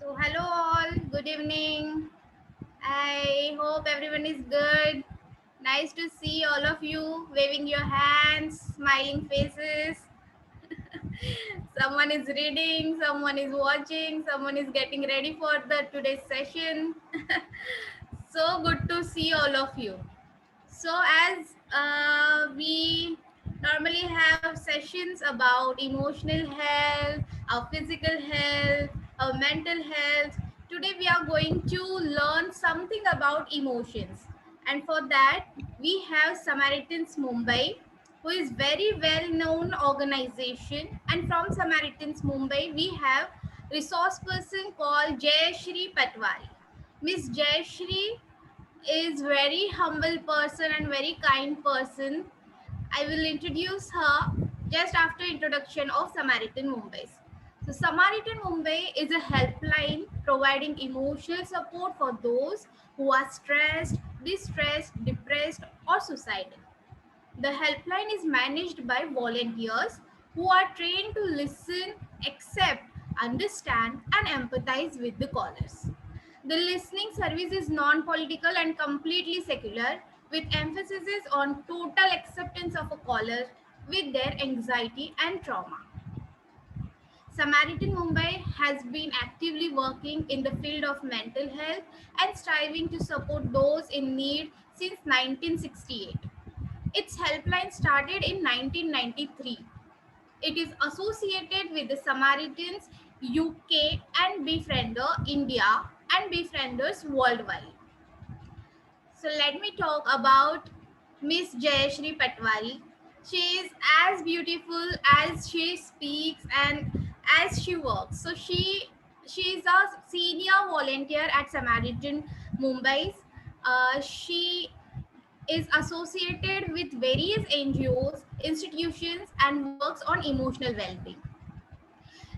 So, hello all, good evening. I hope everyone is good. Nice to see all of you waving your hands, smiling faces. Someone is reading, someone is watching, someone is getting ready for the today's session. So good to see all of you. So, as we normally have sessions about emotional health, our physical health, our mental health, today we are going to learn something about emotions. And for that, we have Samaritans Mumbai, who is very well known organization. And from Samaritans Mumbai, we have resource person called Jayashri Patwari. Miss Jayashri is very humble person and very kind person. I will introduce her just after introduction of Samaritan Mumbai. So Samaritan Mumbai is a helpline providing emotional support for those who are stressed, distressed, depressed or suicidal. The helpline is managed by volunteers who are trained to listen, accept, understand, and empathize with the callers. The listening service is non political and completely secular, with emphasis on total acceptance of a caller with their anxiety and trauma. Samaritan Mumbai has been actively working in the field of mental health and striving to support those in need since 1968. Its helpline started in 1993. It is associated with the Samaritans UK and Befriender India and Befrienders worldwide. So let me talk about Miss Jayashri Patwari. She is as beautiful as she speaks and as she works. So she is a senior volunteer at Samaritan Mumbai. She is associated with various NGOs, institutions, and works on emotional well-being.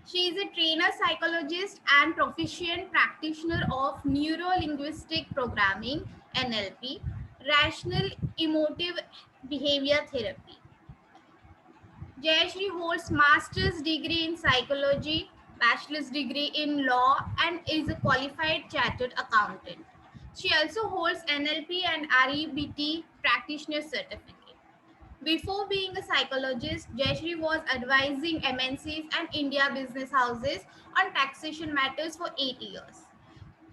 She is a trainer psychologist and proficient practitioner of neuro-linguistic programming (NLP), rational emotive behavior therapy. Jayashri holds master's degree in psychology, bachelor's degree in law, and is a qualified chartered accountant. She also holds NLP and REBT practitioner certificate. Before being a psychologist, Jayashri was advising MNCs and India business houses on taxation matters for 8 years.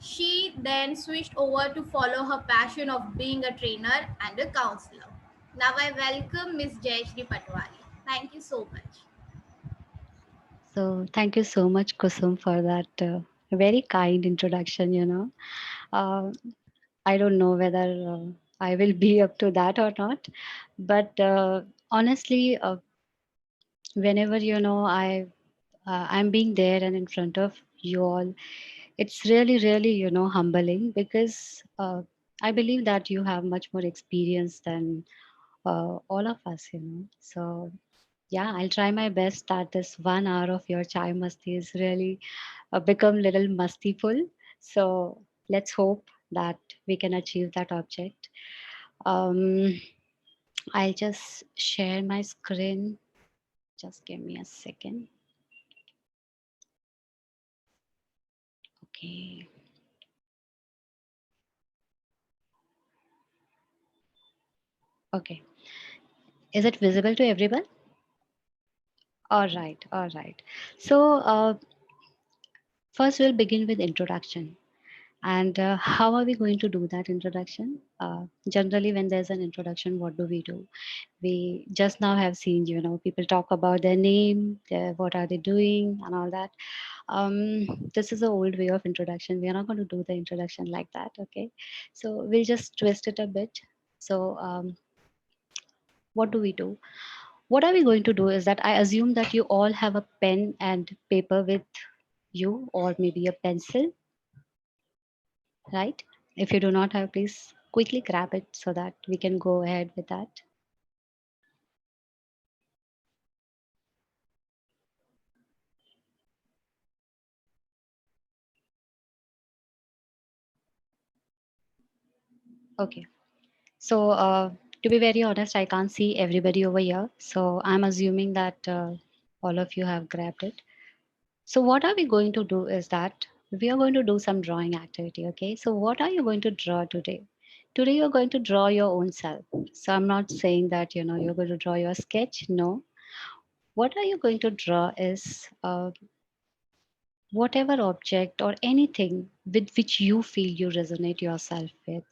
She then switched over to follow her passion of being a trainer and a counselor. Now I welcome Miss Jayashri Patwari. Thank you so much. So thank you so much, Kusum, for that very kind introduction. Uh, I don't know whether I will be up to that or not, but honestly, whenever I'm being there and in front of you all, it's really humbling because I believe that you have much more experience than all of us. So yeah, I'll try my best that this 1 hour of your chai masti is really become little mustiful. So let's hope that we can achieve that object. Um, I'll just share my screen. Just give me a second. Okay. Okay. Is it visible to everyone? All right. All right. So first we'll begin with introduction. And how are we going to do that introduction? Generally, when there's an introduction, what do we do? We just now have seen, people talk about their name, what are they doing, and all that. This is the old way of introduction. We are not going to do the introduction like that, okay? So we'll just twist it a bit. So, what do we do? What are we going to do is that I assume that you all have a pen and paper with you, or maybe a pencil, right? If you do not have, please quickly grab it so that we can go ahead with that. Okay. So, to be very honest, I can't see everybody over here. So, I'm assuming that all of you have grabbed it. So, what are we going to do is that we are going to do some drawing activity. Okay, so what are you going to draw today? Today you're going to draw your own self. So I'm not saying that you're going to draw your sketch. No, what are you going to draw is whatever object or anything with which you feel you resonate yourself with.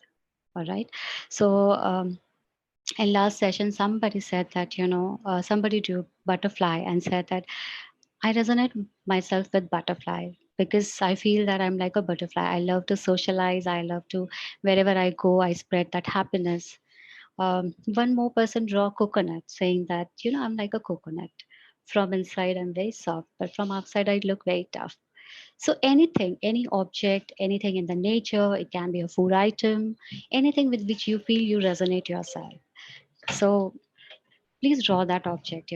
All right. So in last session, somebody said that somebody drew butterfly and said that I resonate myself with butterfly because I feel that I'm like a butterfly. I love to socialize. I love to, wherever I go, I spread that happiness. One more person draw coconut, saying that, I'm like a coconut. From inside, I'm very soft, but from outside, I look very tough. So anything, any object, anything in the nature, it can be a food item, anything with which you feel you resonate yourself. So please draw that object.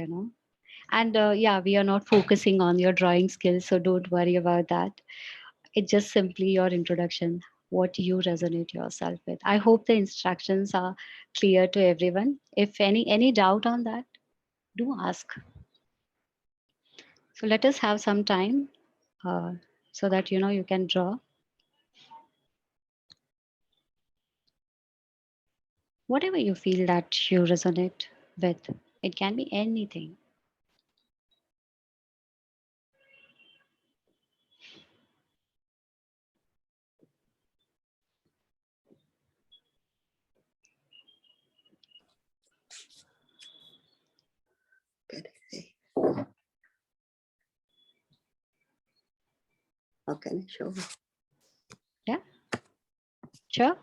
And yeah, we are not focusing on your drawing skills, so don't worry about that. It's just simply your introduction, what you resonate yourself with. I hope the instructions are clear to everyone. If any doubt on that, do ask. So let us have some time so that you can draw whatever you feel that you resonate with. It can be anything. Can I see? How can I show? Yeah, sure.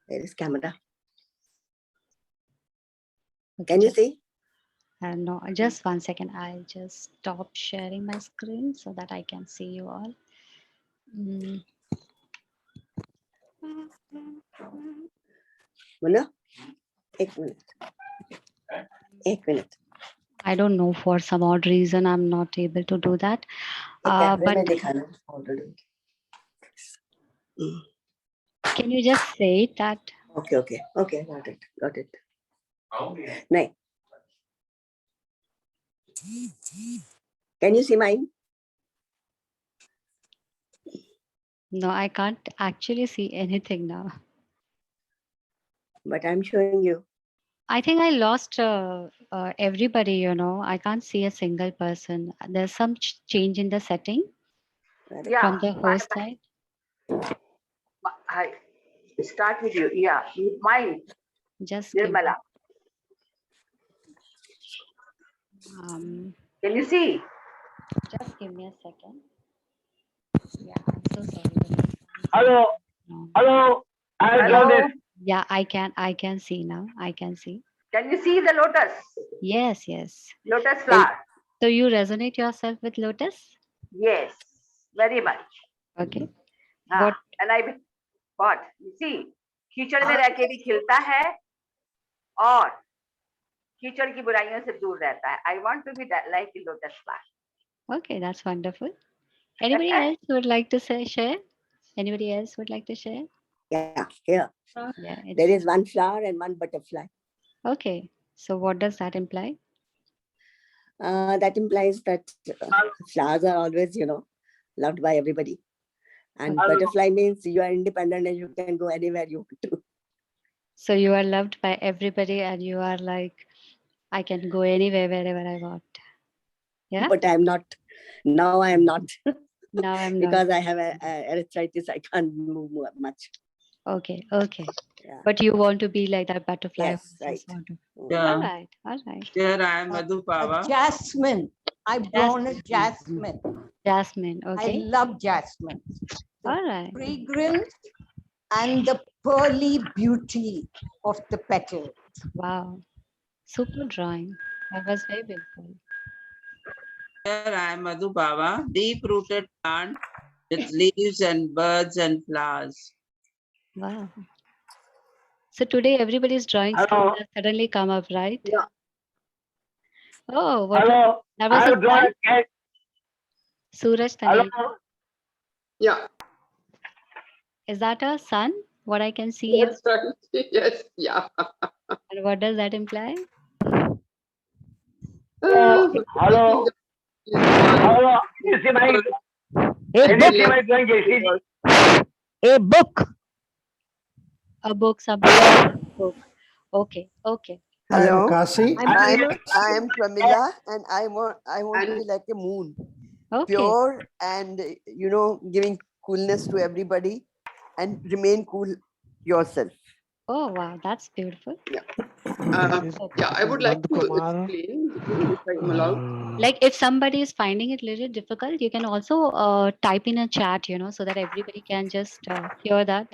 There is camera. Can you see? No, just 1 second. I'll just stop sharing my screen so that I can see you all. Mm, Manu, 1 minute. 1 minute. I don't know, for some odd reason I'm not able to do that. कैमरे में But दिखाना how to do it. can you just say that? Okay. Got it. नहीं. Can you see mine? No, I can't actually see anything now. But I'm showing you. I think I lost everybody, I can't see a single person. There's some change in the setting from the host side. I start with you. Yeah, mine. Just Nirmala. Can you see? Just give me a second. Yeah, I'm so sorry. Hello. No. Hello. I draw this. Yeah, I can see now. I can see. Can you see the lotus? Yes. Lotus flower. So you resonate yourself with lotus? Yes, very much. Okay. हाँ, and I what? You see, कीचड़ में रह के भी खिलता है और कीचड़ की बुराइयों से दूर रहता है. I want to be like a lotus flower. Okay, that's wonderful. Anybody else would like to share? Anybody else would like to share? Yeah, here. Yeah. There is one flower and one butterfly. Okay. So what does that imply? That implies that flowers are always, loved by everybody. And butterfly means you are independent and you can go anywhere you want to. So you are loved by everybody and you are like, I can go anywhere, wherever I want. Yeah. But I'm not. Now I am not. Now I'm not. Because I have arthritis, I can't move much. Okay. Yeah. But you want to be like that butterfly. Yes, right. Yeah. All right. Here I am Madhu Pava. Jasmine. I've drawn a jasmine. Jasmine. Okay. I love jasmine. All right. Fragrance and the pearly beauty of the petal. Wow. Super drawing. That was very beautiful. Here I am Madhu Pava, deep-rooted plant with leaves and birds and flowers. Wow. So today everybody's drawing skills have suddenly come up, right? Yeah. Oh, what? Hello. That was I have drawn a sketch. Suraj Hello. Thaneja. Yeah. Is that a sun? What I can see? Yes, right. Yes, yeah. And what does that imply? Hello. Hello, you see my, A can you see book. my drawing, Jayashree ji? A book. A book, something book. Okay, okay. Hello, Kashi. I'm Pramila, and I want to be And like a moon, Okay. pure and giving coolness to everybody, and remain cool yourself. Oh wow, that's beautiful. yeah, I would like to explain if I'm allowed. Like if somebody is finding it little difficult, you can also type in a chat, so that everybody can just hear that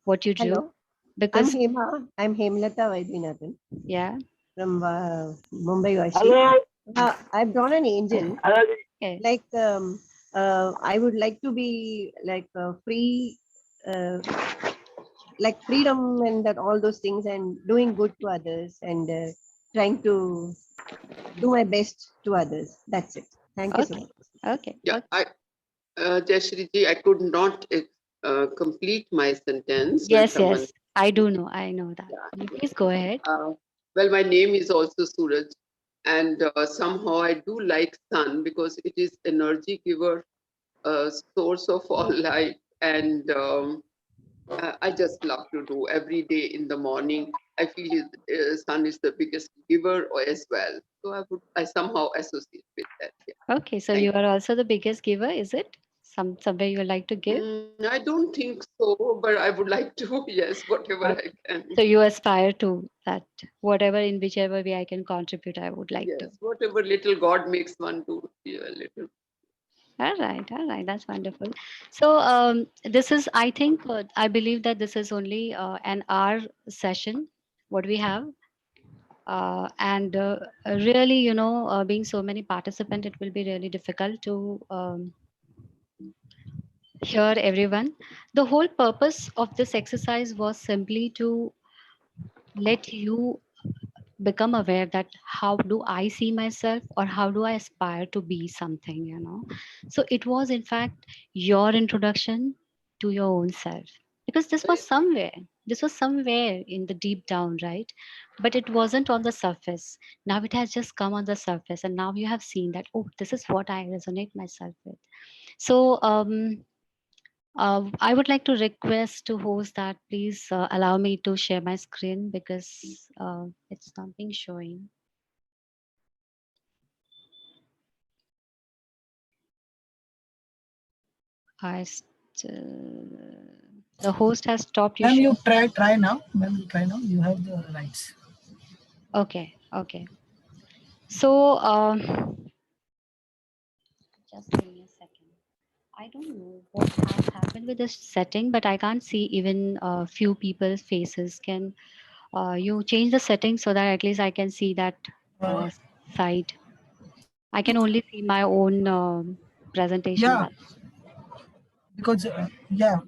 what you do. Hello, I'm Because Hema. I'm Hemlata Vaidyanathan yeah, from Mumbai, Vashi. Hello, I've drawn an angel. hello. okay. Like I would like to be like free, like freedom and that all those things, and doing good to others, and trying to do my best to others. That's it. Thank you so Okay. much. Okay. Yeah, Jayashree ji, I could not complete my sentence. when Yes, someone- yes. I do know. I know that. Yeah. You please go ahead. Well, my name is also Suraj, and somehow I do like sun because it is energy giver, source of all life, and I just love to do every day in the morning. I feel sun is the biggest giver as well, so I somehow associate with that. Yeah. Okay, so Thank you are also the biggest giver, is it? Somewhere you like to give? I don't think so, but I would like to. Yes, whatever I can. So you aspire to that, whatever in whichever way I can contribute, I would like to. Yes, whatever little God makes one do, yeah, little. All right, that's wonderful. So this is, I think, I believe that this is only an hour session, what we have. And really, being so many participants, it will be really difficult to hear everyone. The whole purpose of this exercise was simply to let you become aware that how do I see myself, or how do I aspire to be something. So it was in fact your introduction to your own self, because this was somewhere in the deep down, right? But it wasn't on the surface. Now it has just come on the surface, and now you have seen that, oh, this is what I resonate myself with. So I would like to request to host that please allow me to share my screen, because it's not being showing. I still, the host has stopped you. Ma'am, you sharing. try now. Ma'am, you try now. You have the rights. Okay. So just give me a second. I don't know what has happened with this setting, but I can't see even a few people's faces. Can you change the settings so that at least I can see that side? I can only see my own presentation. Yeah, because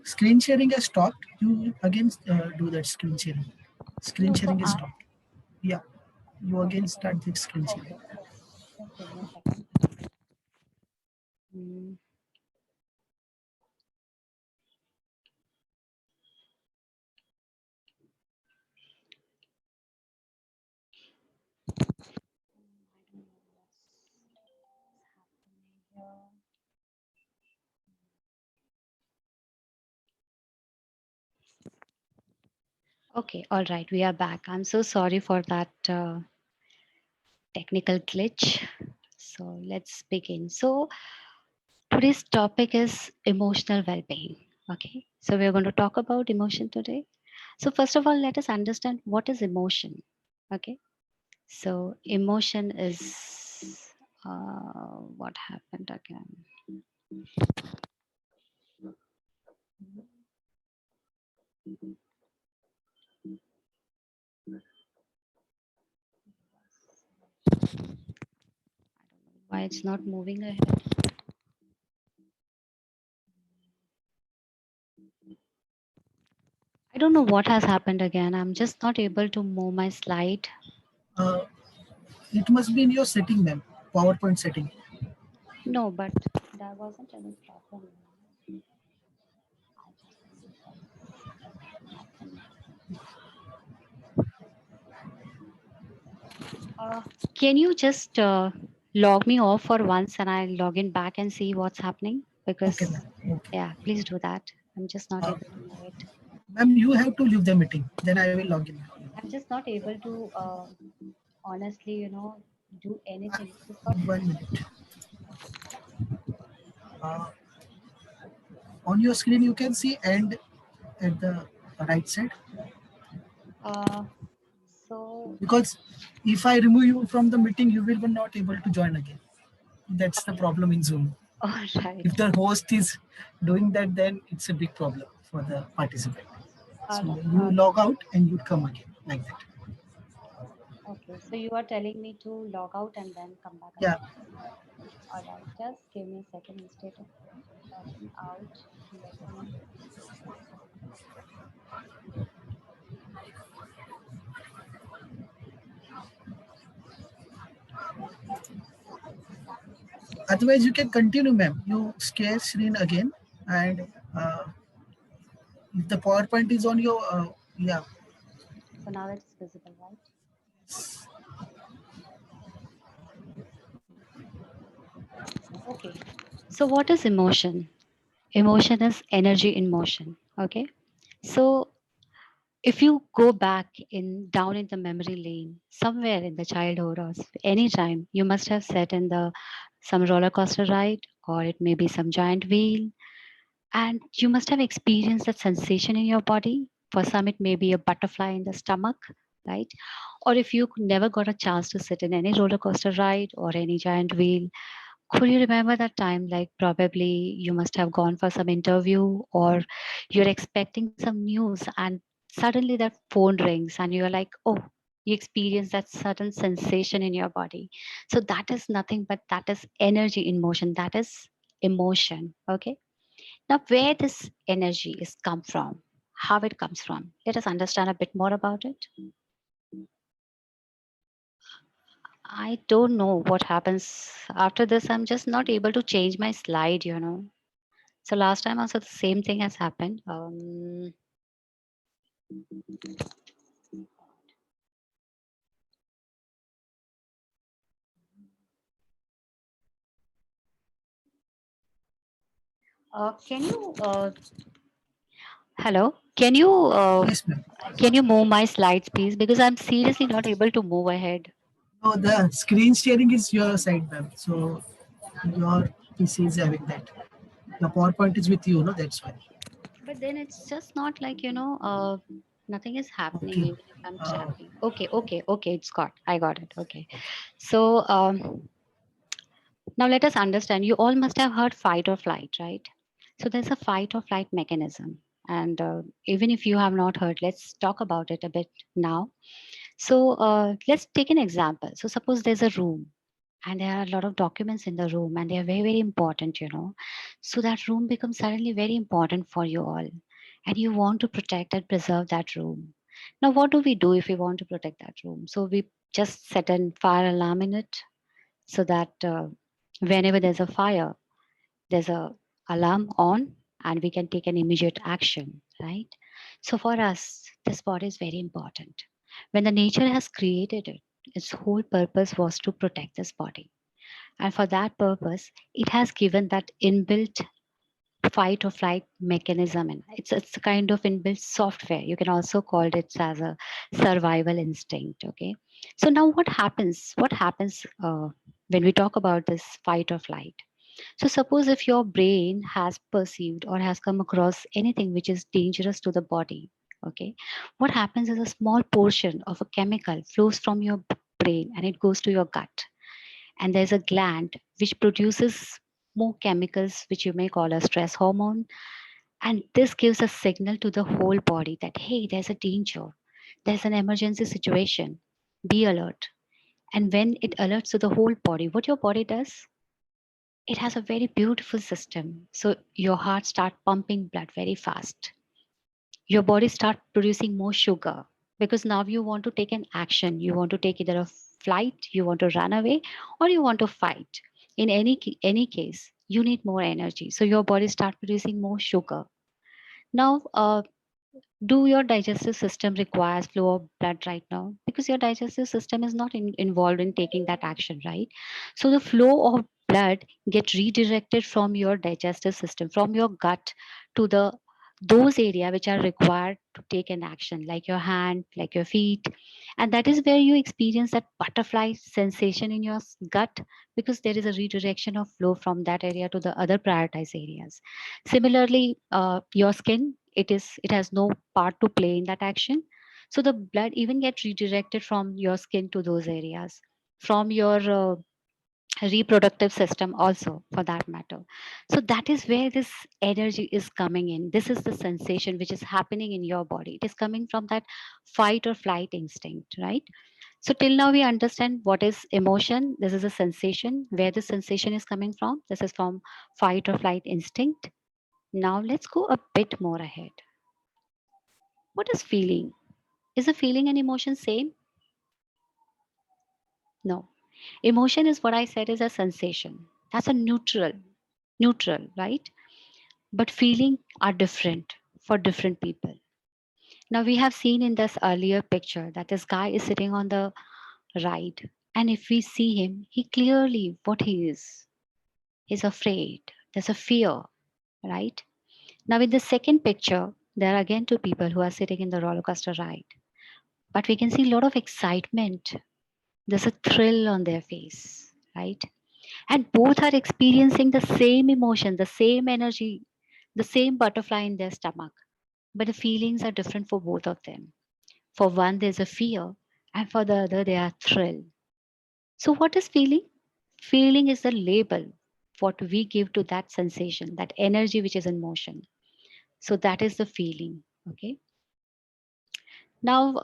screen sharing has stopped. You again do that screen sharing. Screen No, so sharing is stopped. Yeah, you again start the screen sharing. Just give me a second. Okay, all right, we are back. I'm so sorry for that technical glitch. So let's begin. So today's topic is emotional well-being. Okay, so we're going to talk about emotion today. So first of all, let us understand what is emotion. Okay, so emotion is what happened again. Why it's not moving ahead? I don't know what has happened again. I'm just not able to move my slide. It must be in your setting, ma'am. PowerPoint setting. No, but there wasn't any problem. Can you just log me off for once and I'll log in back and see what's happening? Because, Okay, ma'am. Okay. yeah, please do that. I'm just not Uh, able to move it. Ma'am, you have to leave the meeting. Then I will log in. I'm just not able to, honestly, do anything. Just got 1 minute. Uh, on your screen, you can see end at the right side. so Because if I remove you from the meeting, you will be not able to join again. That's the problem in Zoom. all right. If the host is doing that, then it's a big problem for the participant. So you log out and you come again like that. Okay, so you are telling me to log out and then come back Yeah. again. All right, just give me a second instead of logging out. Let me. Otherwise, you can continue, ma'am. You share screen again, and if the PowerPoint is on your, yeah. So now it's visible, right? Okay. So what is emotion? Emotion is energy in motion. Okay. So if you go back down in the memory lane, somewhere in the childhood or any time, you must have sat in some roller coaster ride, or it may be some giant wheel, and you must have experienced that sensation in your body. For some, it may be a butterfly in the stomach, right? Or if you never got a chance to sit in any roller coaster ride or any giant wheel, could you remember that time? Like probably you must have gone for some interview, or you're expecting some news, and suddenly that phone rings and you're like, oh, you experience that sudden sensation in your body. So that is nothing but that is energy in motion. That is emotion. Okay. Now, where this energy is come from, how it comes from, let us understand a bit more about it. I don't know what happens after this. I'm just not able to change my slide. So last time also the same thing has happened. Can you, hello? Yes, ma'am. Can you move my slides, please? Because I'm seriously not able to move ahead. No, the screen sharing is your side, ma'am. So your PC is having that. The PowerPoint is with you, no? That's why. But then it's just not like, nothing is happening Okay. even if I'm tapping. Okay, I got it. Okay. So now let us understand. You all must have heard fight or flight, right? So there's a fight or flight mechanism. And even if you have not heard, let's talk about it a bit now. So let's take an example. So suppose there's a room and there are a lot of documents in the room and they are very, very important. So that room becomes suddenly very important for you all. And you want to protect and preserve that room. Now, what do we do if we want to protect that room? So we just set a fire alarm in it so that whenever there's a fire, there's a alarm on and we can take an immediate action, right? So for us, this body is very important. When the nature has created it, its whole purpose was to protect this body. And for that purpose, it has given that inbuilt fight or flight mechanism. And it's a kind of inbuilt software. You can also call it as a survival instinct. Okay. So now what happens when we talk about this fight or flight? So suppose if your brain has perceived or has come across anything which is dangerous to the body, okay, what happens is a small portion of a chemical flows from your brain and it goes to your gut. And there's a gland which produces more chemicals, which you may call a stress hormone. And this gives a signal to the whole body that, hey, there's a danger, there's an emergency situation, be alert. And when it alerts to the whole body, what your body does, it has a very beautiful system. So your heart start pumping blood very fast. Your body start producing more sugar because now you want to take an action. You want to take either a flight, you want to run away, or you want to fight. In any case, you need more energy. So your body start producing more sugar. Now, Do your digestive system requires flow of blood right now? Because your digestive system is not involved in taking that action, right? So the flow of blood get redirected from your digestive system, from your gut to the those area which are required to take an action, like your hand, like your feet. And that is where you experience that butterfly sensation in your gut, because there is a redirection of flow from that area to the other prioritized areas. Similarly, your skin, it has no part to play in that action. So the blood even gets redirected from your skin to those areas, from your reproductive system also, for that matter. So that is where this energy is coming in. This is the sensation which is happening in your body. It is coming from that fight or flight instinct, right? So till now we understand what is emotion. This is a sensation. Where the sensation is coming from, this is from fight or flight instinct. Now let's go a bit more ahead. What is feeling? Is a feeling and emotion same? No. Emotion is what I said is a sensation. That's a neutral, right? But feeling are different for different people. Now we have seen in this earlier picture that this guy is sitting on the right. And if we see him, he clearly what he is. He's afraid. There's a fear, right? Now in the second picture, there are again two people who are sitting in the roller coaster ride. But we can see a lot of excitement. There's a thrill on their face, right? And both are experiencing the same emotion, the same energy, the same butterfly in their stomach. But the feelings are different for both of them. For one, there's a fear, and for the other, they are thrill. So, what is feeling? Feeling is the label what we give to that sensation, that energy which is in motion. So, that is the feeling. Okay. Now,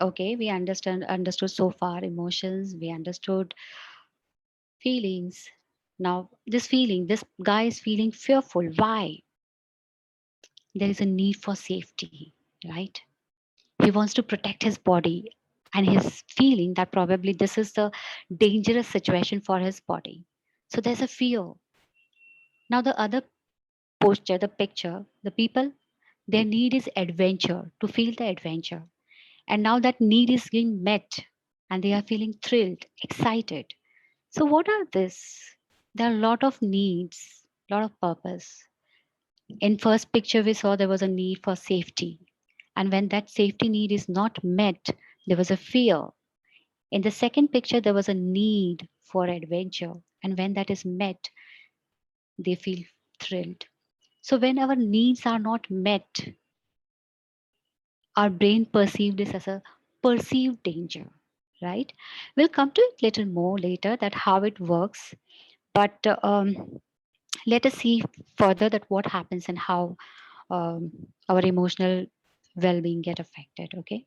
okay, we understood so far emotions. We understood feelings. Now, this guy is feeling fearful. Why? There is a need for safety, right? He wants to protect his body, and he's feeling that probably this is the dangerous situation for his body. So there's a fear. Now, the other posture, the picture, the people, their need is adventure, to feel the adventure. And now that need is being met, and they are feeling thrilled, excited. So, what are this? There are a lot of needs, a lot of purpose. In first picture, we saw there was a need for safety. And when that safety need is not met, there was a fear. In the second picture, there was a need for adventure. And when that is met, they feel thrilled. So when our needs are not met, our brain perceives this as a perceived danger, right? We'll come to it little more later that how it works. But let us see further that what happens and how our emotional well-being get affected. Okay,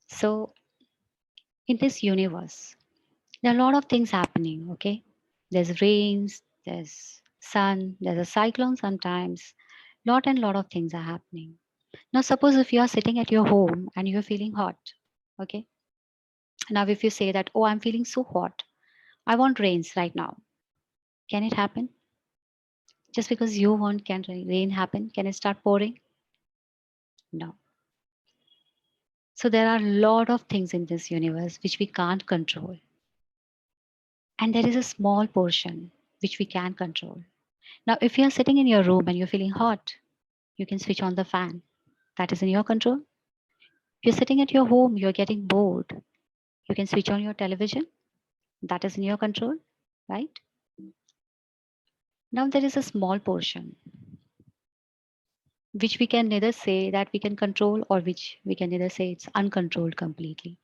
so in this universe there are a lot of things happening. Okay, there's rains, there's sun, there's a cyclone sometimes. Lot of things are happening. Now suppose if you are sitting at your home and you're feeling hot. Okay, now if you say that, oh, I'm feeling so hot, I want rains right now, can it happen? Just because you want, can rain happen? Can it start pouring? No. So there are a lot of things in this universe which we can't control. And there is a small portion which we can control. Now, if you're sitting in your room and you're feeling hot, you can switch on the fan. That is in your control. If you're sitting at your home, you're getting bored, you can switch on your television. That is in your control, right? Now, there is a small portion which we can neither say that we can control or which we can neither say it's uncontrolled completely.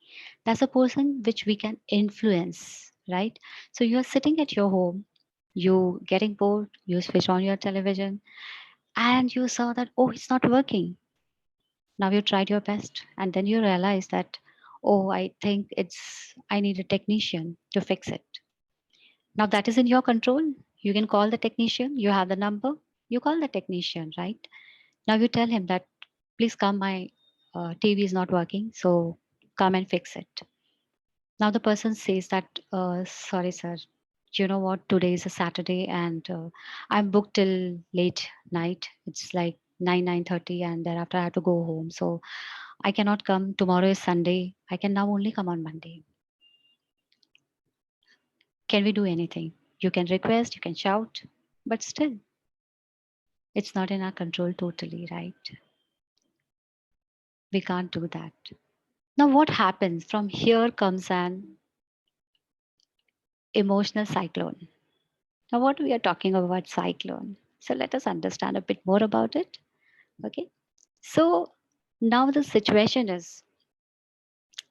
That's a person which we can influence, right? So you're sitting at your home, you getting bored, you switch on your television and you saw that, oh, it's not working. Now you tried your best and then you realize that, oh, I think I need a technician to fix it. Now that is in your control. You can call the technician, you have the number, you call the technician, right? Now you tell him that, please come, my TV is not working, so come and fix it. Now the person says that, sorry, sir, you know what, today is a Saturday and I'm booked till late night. It's like 9:30, and thereafter I have to go home. So I cannot come. Tomorrow is Sunday. I can now only come on Monday. Can we do anything? You can request, you can shout, but still, it's not in our control totally, right? We can't do that. Now, what happens? From here comes an emotional cyclone. Now, what we are talking about cyclone. So let us understand a bit more about it. Okay. So now the situation is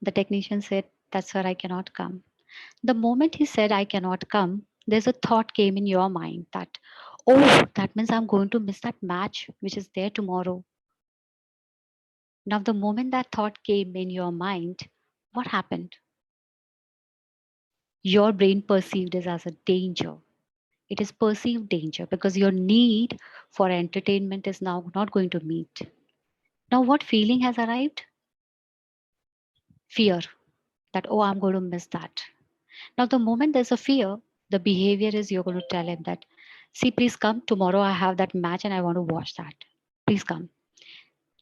the technician said, that's where I cannot come. The moment he said, I cannot come, there's a thought came in your mind that, oh, that means I'm going to miss that match which is there tomorrow. Now, the moment that thought came in your mind, what happened? Your brain perceived it as a danger. It is perceived danger because your need for entertainment is now not going to meet. Now, what feeling has arrived? Fear that, oh, I'm going to miss that. Now, the moment there's a fear, the behavior is you're going to tell him that, see, please come. Tomorrow I have that match and I want to watch that. Please come.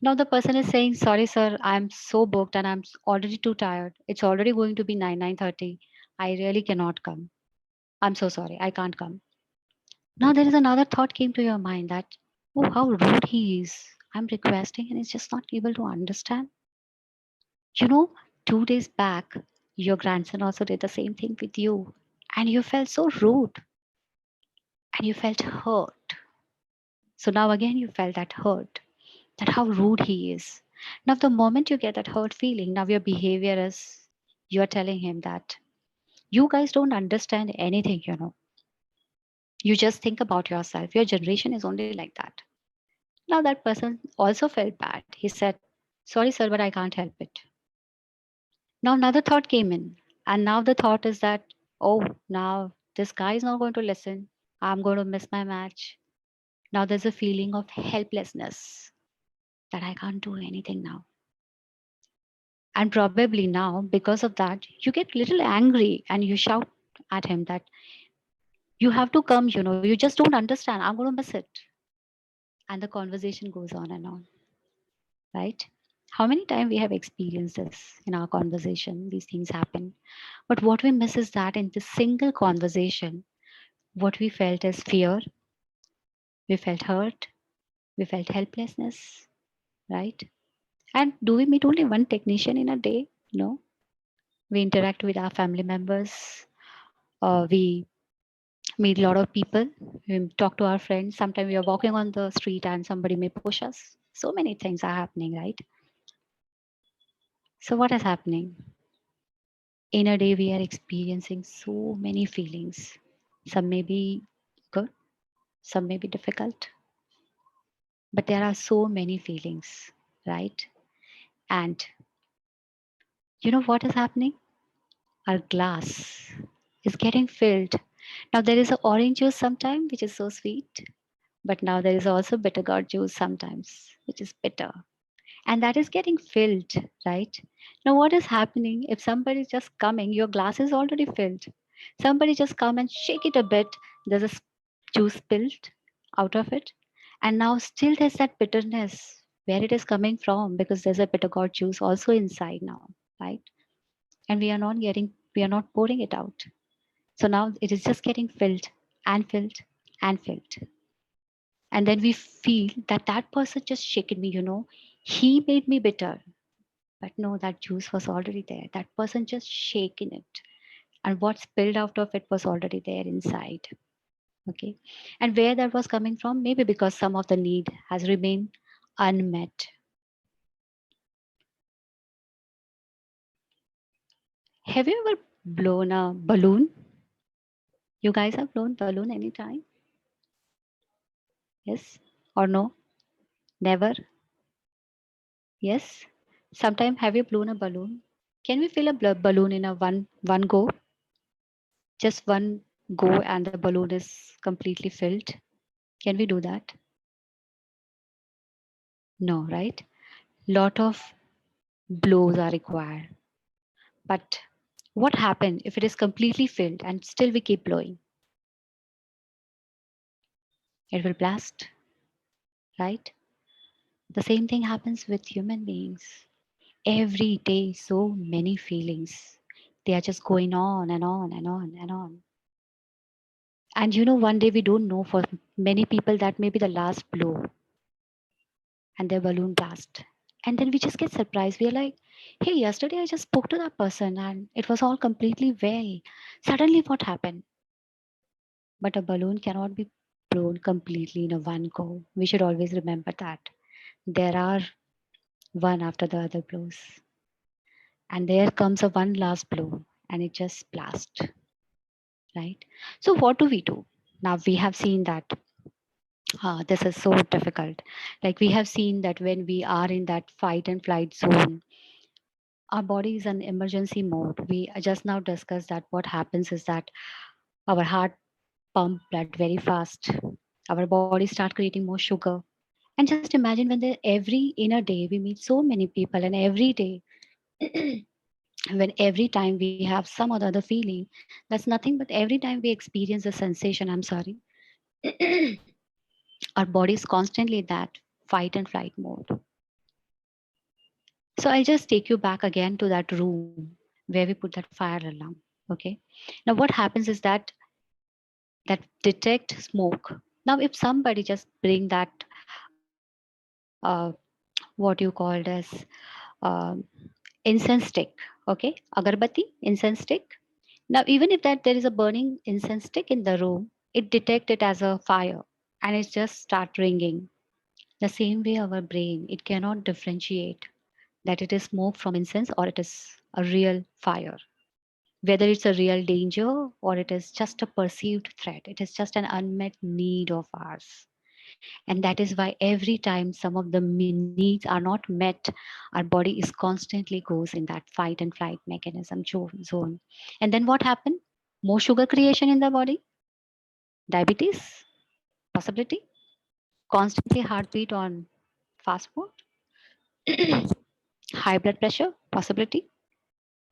Now, the person is saying, sorry, sir, I'm so booked and I'm already too tired. It's already going to be 9:30. I really cannot come. I'm so sorry. I can't come. Now, there is another thought came to your mind that, oh, how rude he is. I'm requesting and he's just not able to understand. You know, 2 days back, your grandson also did the same thing with you and you felt so rude and you felt hurt. So now again, you felt that hurt, that how rude he is. Now, the moment you get that hurt feeling, now your behavior is you're telling him that you guys don't understand anything, you know. You just think about yourself. Your generation is only like that. Now, that person also felt bad. He said, sorry, sir, but I can't help it. Now, another thought came in. And now the thought is that, oh, now this guy is not going to listen. I'm going to miss my match. Now there's a feeling of helplessness that I can't do anything now. And probably now, because of that, you get little angry and you shout at him that you have to come, you know, you just don't understand. I'm going to miss it. And the conversation goes on and on, right? How many times we have experienced this in our conversation? These things happen. But what we miss is that in this single conversation, what we felt is fear, we felt hurt, we felt helplessness, right? And do we meet only one technician in a day? No. We interact with our family members. We meet a lot of people. We talk to our friends. Sometimes we are walking on the street and somebody may push us. So many things are happening, right? So what is happening? In a day, we are experiencing so many feelings. Some may be good, some may be difficult, but there are so many feelings, right? And you know what is happening? Our glass is getting filled. Now there is an orange juice sometimes, which is so sweet, but now there is also bitter gourd juice sometimes, which is bitter. And that is getting filled, right? Now what is happening if somebody is just coming, your glass is already filled. Somebody just come and shake it a bit, there's a juice spilled out of it. And now still there's that bitterness where it is coming from because there's a bitter gourd juice also inside now, right? And we are not pouring it out. So now it is just getting filled and filled and filled. And then we feel that that person just shaken me, you know, he made me bitter. But no, that juice was already there. That person just shaken it. And what spilled out of it was already there inside. Okay. And where that was coming from, maybe because some of the need has remained unmet. Have you ever blown a balloon? You guys have blown balloon anytime? Yes or no? Never? Yes? Sometime have you blown a balloon? Can we fill a balloon in a one go? Just one go and the balloon is completely filled. Can we do that? No, right? Lot of blows are required. But what happens if it is completely filled and still we keep blowing? It will blast, right? The same thing happens with human beings. Every day, so many feelings. They are just going on and on and on and on. And one day we don't know, for many people that may be the last blow and their balloon blast. And then we just get surprised. We are like, hey, yesterday I just spoke to that person and it was all completely well. Suddenly, what happened? But a balloon cannot be blown completely in a one go. We should always remember that. There are one after the other blows. And there comes a one last blow and it just blasts, right? So what do we do? Now we have seen that this is so difficult. Like we have seen that when we are in that fight and flight zone, our body is in emergency mode. We just now discussed that what happens is that our heart pump blood very fast. Our body start creating more sugar. And just imagine when every in a day we meet so many people, and every day when every time we have some or the other feeling, that's nothing but every time we experience a sensation, I'm sorry, our body is constantly in that fight and flight mode. So I'll just take you back again to that room where we put that fire alarm. Okay. Now what happens is that detect smoke. Now if somebody just bring that what you called as uh, incense stick, okay, agarbatti, incense stick. Now even if that there is a burning incense stick in the room, it detect it as a fire and it just start ringing. The same way our brain, it cannot differentiate that it is smoke from incense or it is a real fire. Whether it's a real danger or it is just a perceived threat, it is just an unmet need of ours. And that is why every time some of the needs are not met, our body is constantly goes in that fight and flight mechanism zone. And then what happened? More sugar creation in the body, diabetes, possibility, constantly heartbeat on fast mode, high blood pressure, possibility,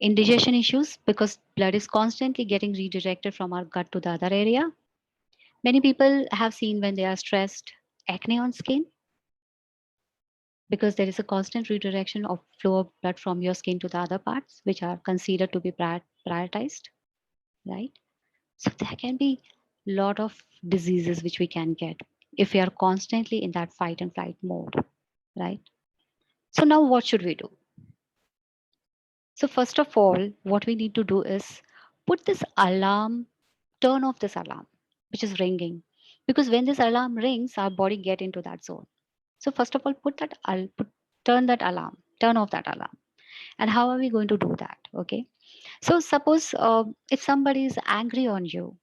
indigestion issues because blood is constantly getting redirected from our gut to the other area. Many people have seen when they are stressed, acne on skin, because there is a constant redirection of flow of blood from your skin to the other parts, which are considered to be prioritized, right? So there can be a lot of diseases which we can get if we are constantly in that fight and flight mode, right? So now what should we do? So first of all, what we need to do is put this alarm, turn off this alarm, which is ringing. Because when this alarm rings, our body get into that zone. So first of all, turn that alarm, turn off that alarm. And how are we going to do that? Okay. So suppose if somebody is angry on you,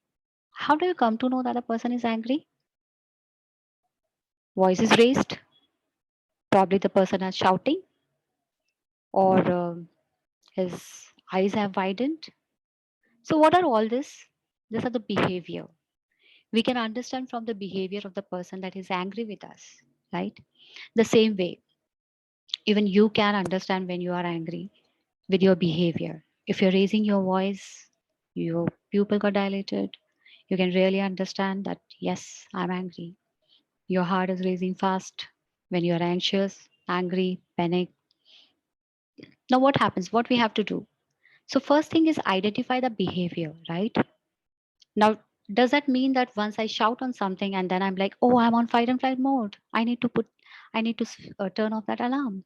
how do you come to know that a person is angry? Voice is raised. Probably the person is shouting, or his eyes have widened. So what are all this? These are the behavior. We can understand from the behavior of the person that is angry with us, right? The same way, even you can understand when you are angry with your behavior. If you're raising your voice, your pupil got dilated, you can really understand that, yes, I'm angry. Your heart is racing fast when you're anxious, angry, panic. Now, what happens? What we have to do? So, first thing is identify the behavior, right? Now, does that mean that once I shout on something and then I'm like, oh, I'm on fight and flight mode, I need to turn off that alarm?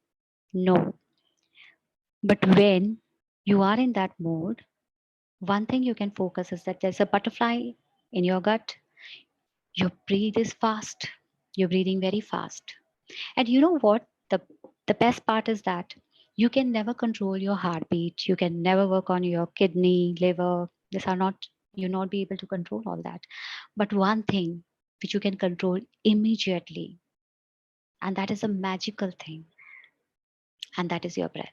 No. But when you are in that mode, one thing you can focus is that there's a butterfly in your gut. Your breathe is fast. You're breathing very fast. And you know what? The best part is that you can never control your heartbeat. You can never work on your kidney, liver. These are not, you'll not be able to control all that. But one thing which you can control immediately, and that is a magical thing, and that is your breath.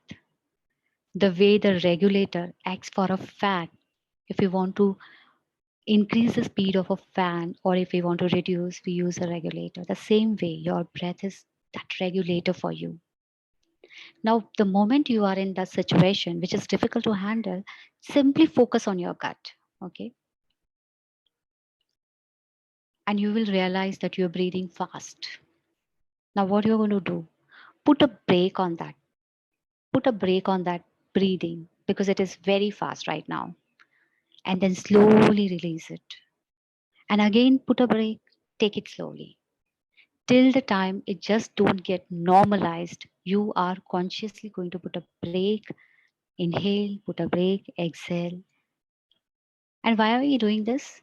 The way the regulator acts for a fan, if you want to increase the speed of a fan or if we want to reduce, we use a regulator. The same way, your breath is that regulator for you. Now, the moment you are in that situation, which is difficult to handle, simply focus on your gut, okay? And you will realize that you're breathing fast. Now, what you're going to do? put a break on that. Put a break on that breathing because it is very fast right now. And then slowly release it. And again, put a break, take it slowly. Till the time it just don't get normalized, you are consciously going to put a break, inhale, put a break, exhale. And why are we doing this?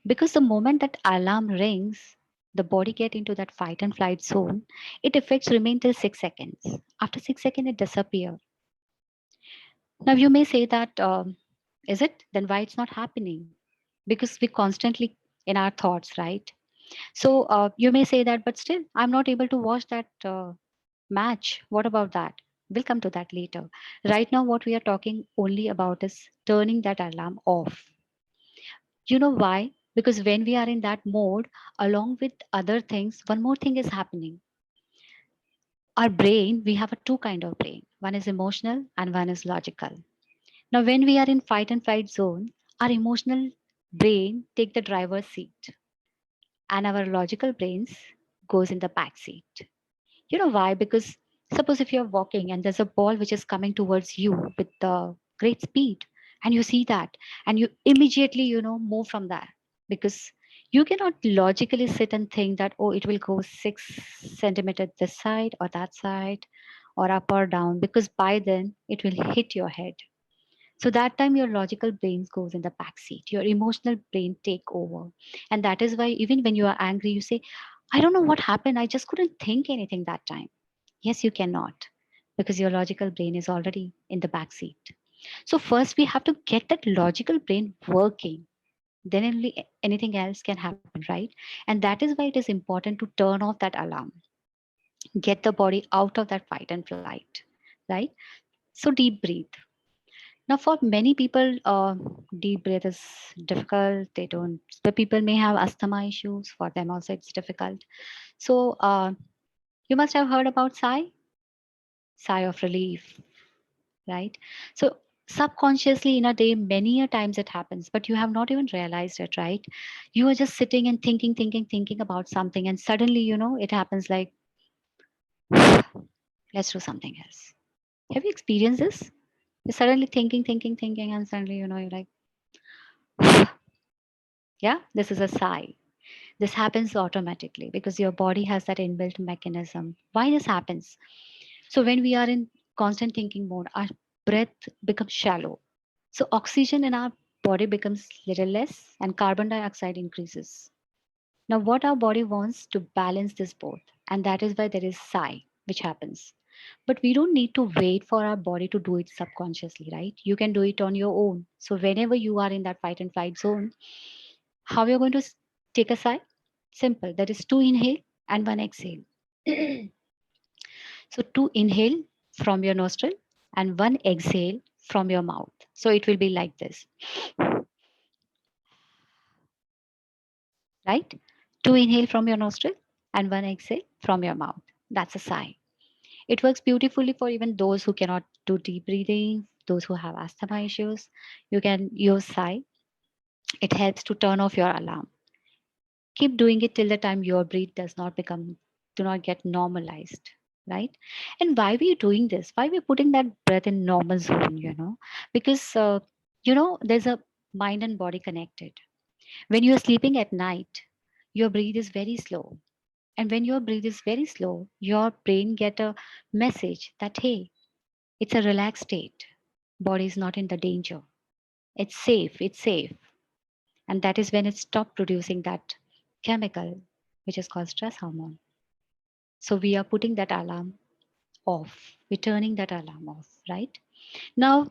Because the moment that alarm rings, the body get into that fight and flight zone, it effects remain till 6 seconds. After 6 seconds, it disappears. Now you may say that, is it? Then why it's not happening? Because we constantly in our thoughts, right? So you may say that, but still, I'm not able to watch that match. What about that? We'll come to that later. Right now, what we are talking only about is turning that alarm off. You know why? Because when we are in that mode, along with other things, one more thing is happening. Our brain, we have a two kind of brain. One is emotional and one is logical. Now, when we are in fight and flight zone, our emotional brain take the driver's seat and our logical brains goes in the back seat. You know why? Because suppose if you're walking and there's a ball which is coming towards you with great speed, and you see that, and you immediately, move from there because you cannot logically sit and think that, oh, it will go 6 centimeters this side or that side or up or down, because by then it will hit your head. So that time your logical brain goes in the back seat, your emotional brain take over. And that is why even when you are angry, you say, I don't know what happened. I just couldn't think anything that time. Yes, you cannot, because your logical brain is already in the back seat. So first we have to get that logical brain working. Then only anything else can happen, right? And that is why it is important to turn off that alarm. Get the body out of that fight and flight, right? So deep breathe. Now, for many people, deep breath is difficult. The people may have asthma issues. For them also, it's difficult. So, you must have heard about sigh of relief, right? So, subconsciously in a day, many a times it happens, but you have not even realized it, right? You are just sitting and thinking about something, and suddenly, it happens like, let's do something else. Have you experienced this? You're suddenly thinking, and suddenly, you're like, yeah, this is a sigh. This happens automatically because your body has that inbuilt mechanism. Why this happens? So when we are in constant thinking mode, our breath becomes shallow. So oxygen in our body becomes little less and carbon dioxide increases. Now what our body wants to balance this both, and that is why there is sigh which happens. But we don't need to wait for our body to do it subconsciously, right? You can do it on your own. So whenever you are in that fight and flight zone, how you're going to take a sigh? Simple. That is 2 inhale and 1 exhale. So 2 inhale from your nostril and 1 exhale from your mouth. So it will be like this, right? 2 inhale from your nostril and 1 exhale from your mouth. That's a sigh. It works beautifully for even those who cannot do deep breathing, those who have asthma issues. You can use sigh. It helps to turn off your alarm. Keep doing it till the time your breath do not get normalized, right? And why we doing this? Why we putting that breath in normal zone? Because there's a mind and body connected. When you are sleeping at night, your breath is very slow, and when your breath is very slow, your brain get a message that, hey, it's a relaxed state. Body is not in the danger. It's safe. It's safe. And that is when it stopped producing that chemical, which is called stress hormone. So we are putting that alarm off. We're turning that alarm off, right? Now,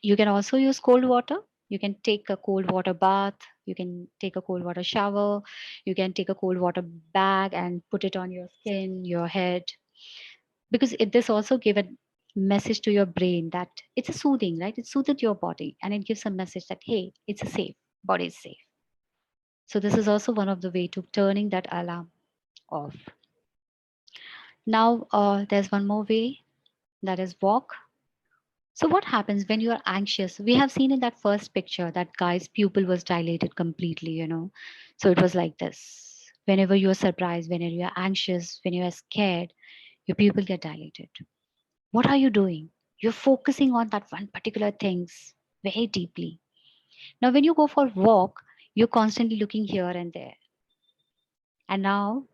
you can also use cold water. You can take a cold water bath. You can take a cold water shower. You can take a cold water bag and put it on your skin, your head, because this also give a message to your brain that it's a soothing, right? It soothes your body and it gives a message that, hey, it's a safe, body is safe. So this is also one of the way to turning that alarm off. Now, there's one more way, that is walk. So what happens when you are anxious? We have seen in that first picture that guy's pupil was dilated completely, So it was like this. Whenever you are surprised, whenever you are anxious, when you are scared, your pupil get dilated. What are you doing? You're focusing on that one particular things very deeply. Now, when you go for walk, you're constantly looking here and there. And now,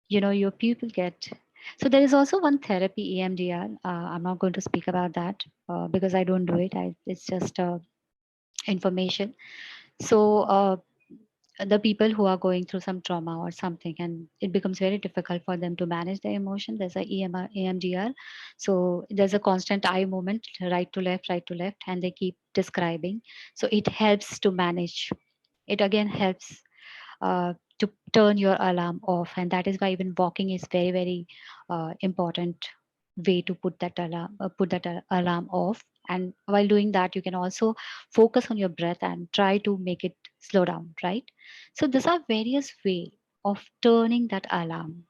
your pupil get. So there is also one therapy, EMDR. I'm not going to speak about that because I don't do it. It's just information. So the people who are going through some trauma or something, and it becomes very difficult for them to manage their emotion, there's a EMDR. So there's a constant eye movement, right to left, and they keep describing. So it helps to manage. It again helps to turn your alarm off, and that is why even walking is very, very important way to put that alarm off. And while doing that, you can also focus on your breath and try to make it slow down, right? So these are various way of turning that alarm,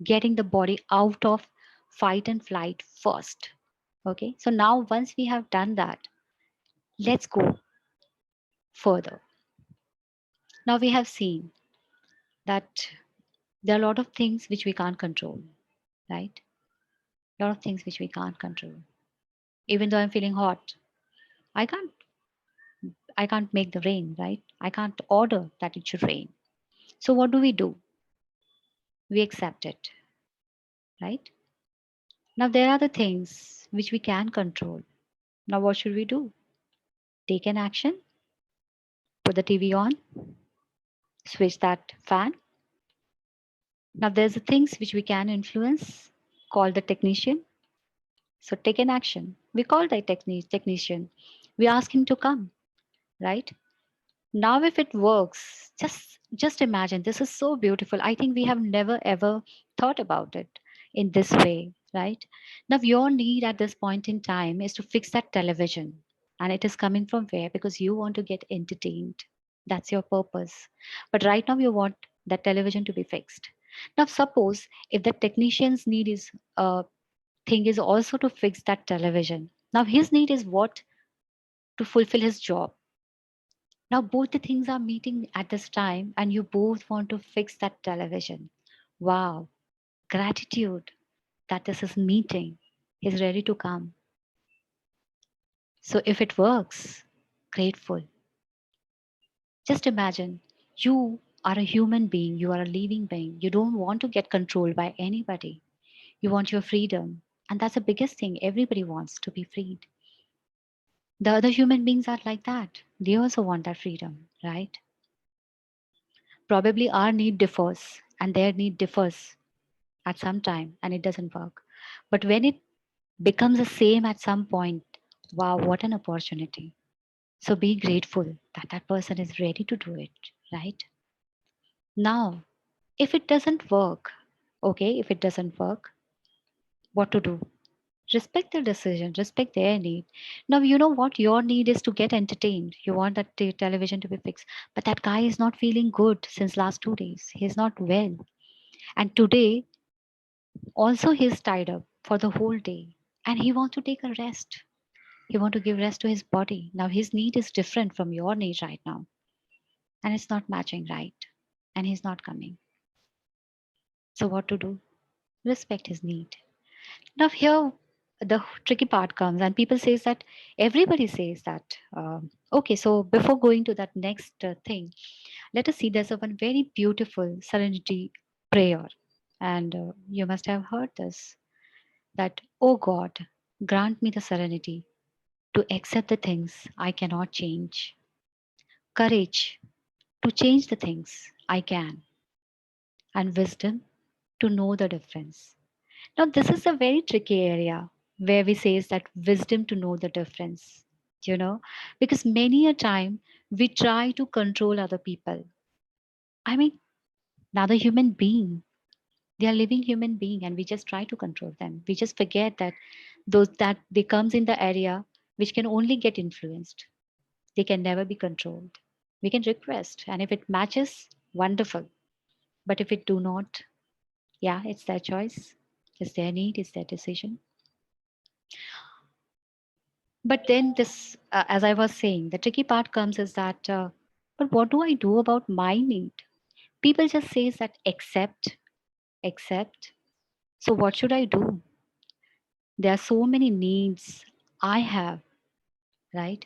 getting the body out of fight and flight first. Okay, so now once we have done that, let's go further. Now we have seen that there are a lot of things which we can't control, right? A lot of things which we can't control. Even though I'm feeling hot, I can't make the rain, right? I can't order that it should rain. So what do? We accept it, right? Now there are the things which we can control. Now what should we do? Take an action, put the TV on, switch that fan. Now there's the things which we can influence, call the technician. So take an action. We call the technician. We ask him to come, right? Now if it works, just imagine, this is so beautiful. I think we have never ever thought about it in this way, right? Now your need at this point in time is to fix that television, and it is coming from where? Because you want to get entertained. That's your purpose. But right now you want that television to be fixed. Now suppose if the technician's need is thing is also to fix that television. Now his need is what? To fulfill his job. Now both the things are meeting at this time, and you both want to fix that television. Wow, gratitude that this is meeting. He's ready to come. So if it works, grateful. Just imagine, you are a human being, you are a living being. You don't want to get controlled by anybody. You want your freedom. And that's the biggest thing. Everybody wants to be freed. The other human beings are like that. They also want that freedom, right? Probably our need differs and their need differs at some time, and it doesn't work. But when it becomes the same at some point, wow, what an opportunity. So be grateful that that person is ready to do it, right? Now, if it doesn't work, okay, if it doesn't work, what to do? Respect their decision, respect their need. Now, you know what your need is? To get entertained. You want that television to be fixed. But that guy is not feeling good since last 2 days. He's not well. And today, also he's tied up for the whole day. And he wants to take a rest. He wants to give rest to his body. Now, his need is different from your need right now. And it's not matching right. And he's not coming. So what to do? Respect his need. Now here the tricky part comes, and people says that everybody says that. Okay, so before going to that next thing, let us see. There's a one very beautiful serenity prayer, and you must have heard this. That, oh God, grant me the serenity to accept the things I cannot change, courage to change the things I can, and wisdom to know the difference. Now, this is a very tricky area where we say is that wisdom to know the difference, because many a time we try to control other people. I mean, another human being, they are living human being, and we just try to control them. We just forget that those that they comes in the area which can only get influenced. They can never be controlled. We can request, and if it matches, wonderful. But if it do not, yeah, it's their choice. It's their need. It's their decision. But then this, as I was saying, the tricky part comes is that, but what do I do about my need? People just says that accept. So what should I do? There are so many needs I have, right?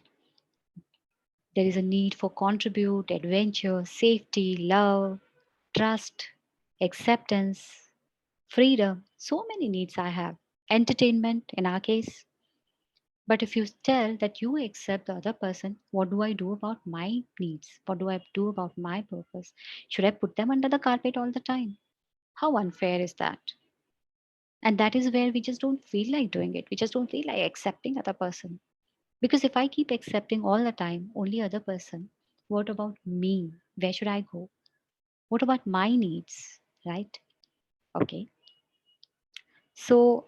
There is a need for contribute, adventure, safety, love, trust, acceptance, freedom. So many needs I have. Entertainment in our case. But if you tell that you accept the other person, what do I do about my needs? What do I do about my purpose? Should I put them under the carpet all the time? How unfair is that? And that is where we just don't feel like doing it. We just don't feel like accepting other person. Because if I keep accepting all the time only other person, what about me? Where should I go? What about my needs? Right? Okay. So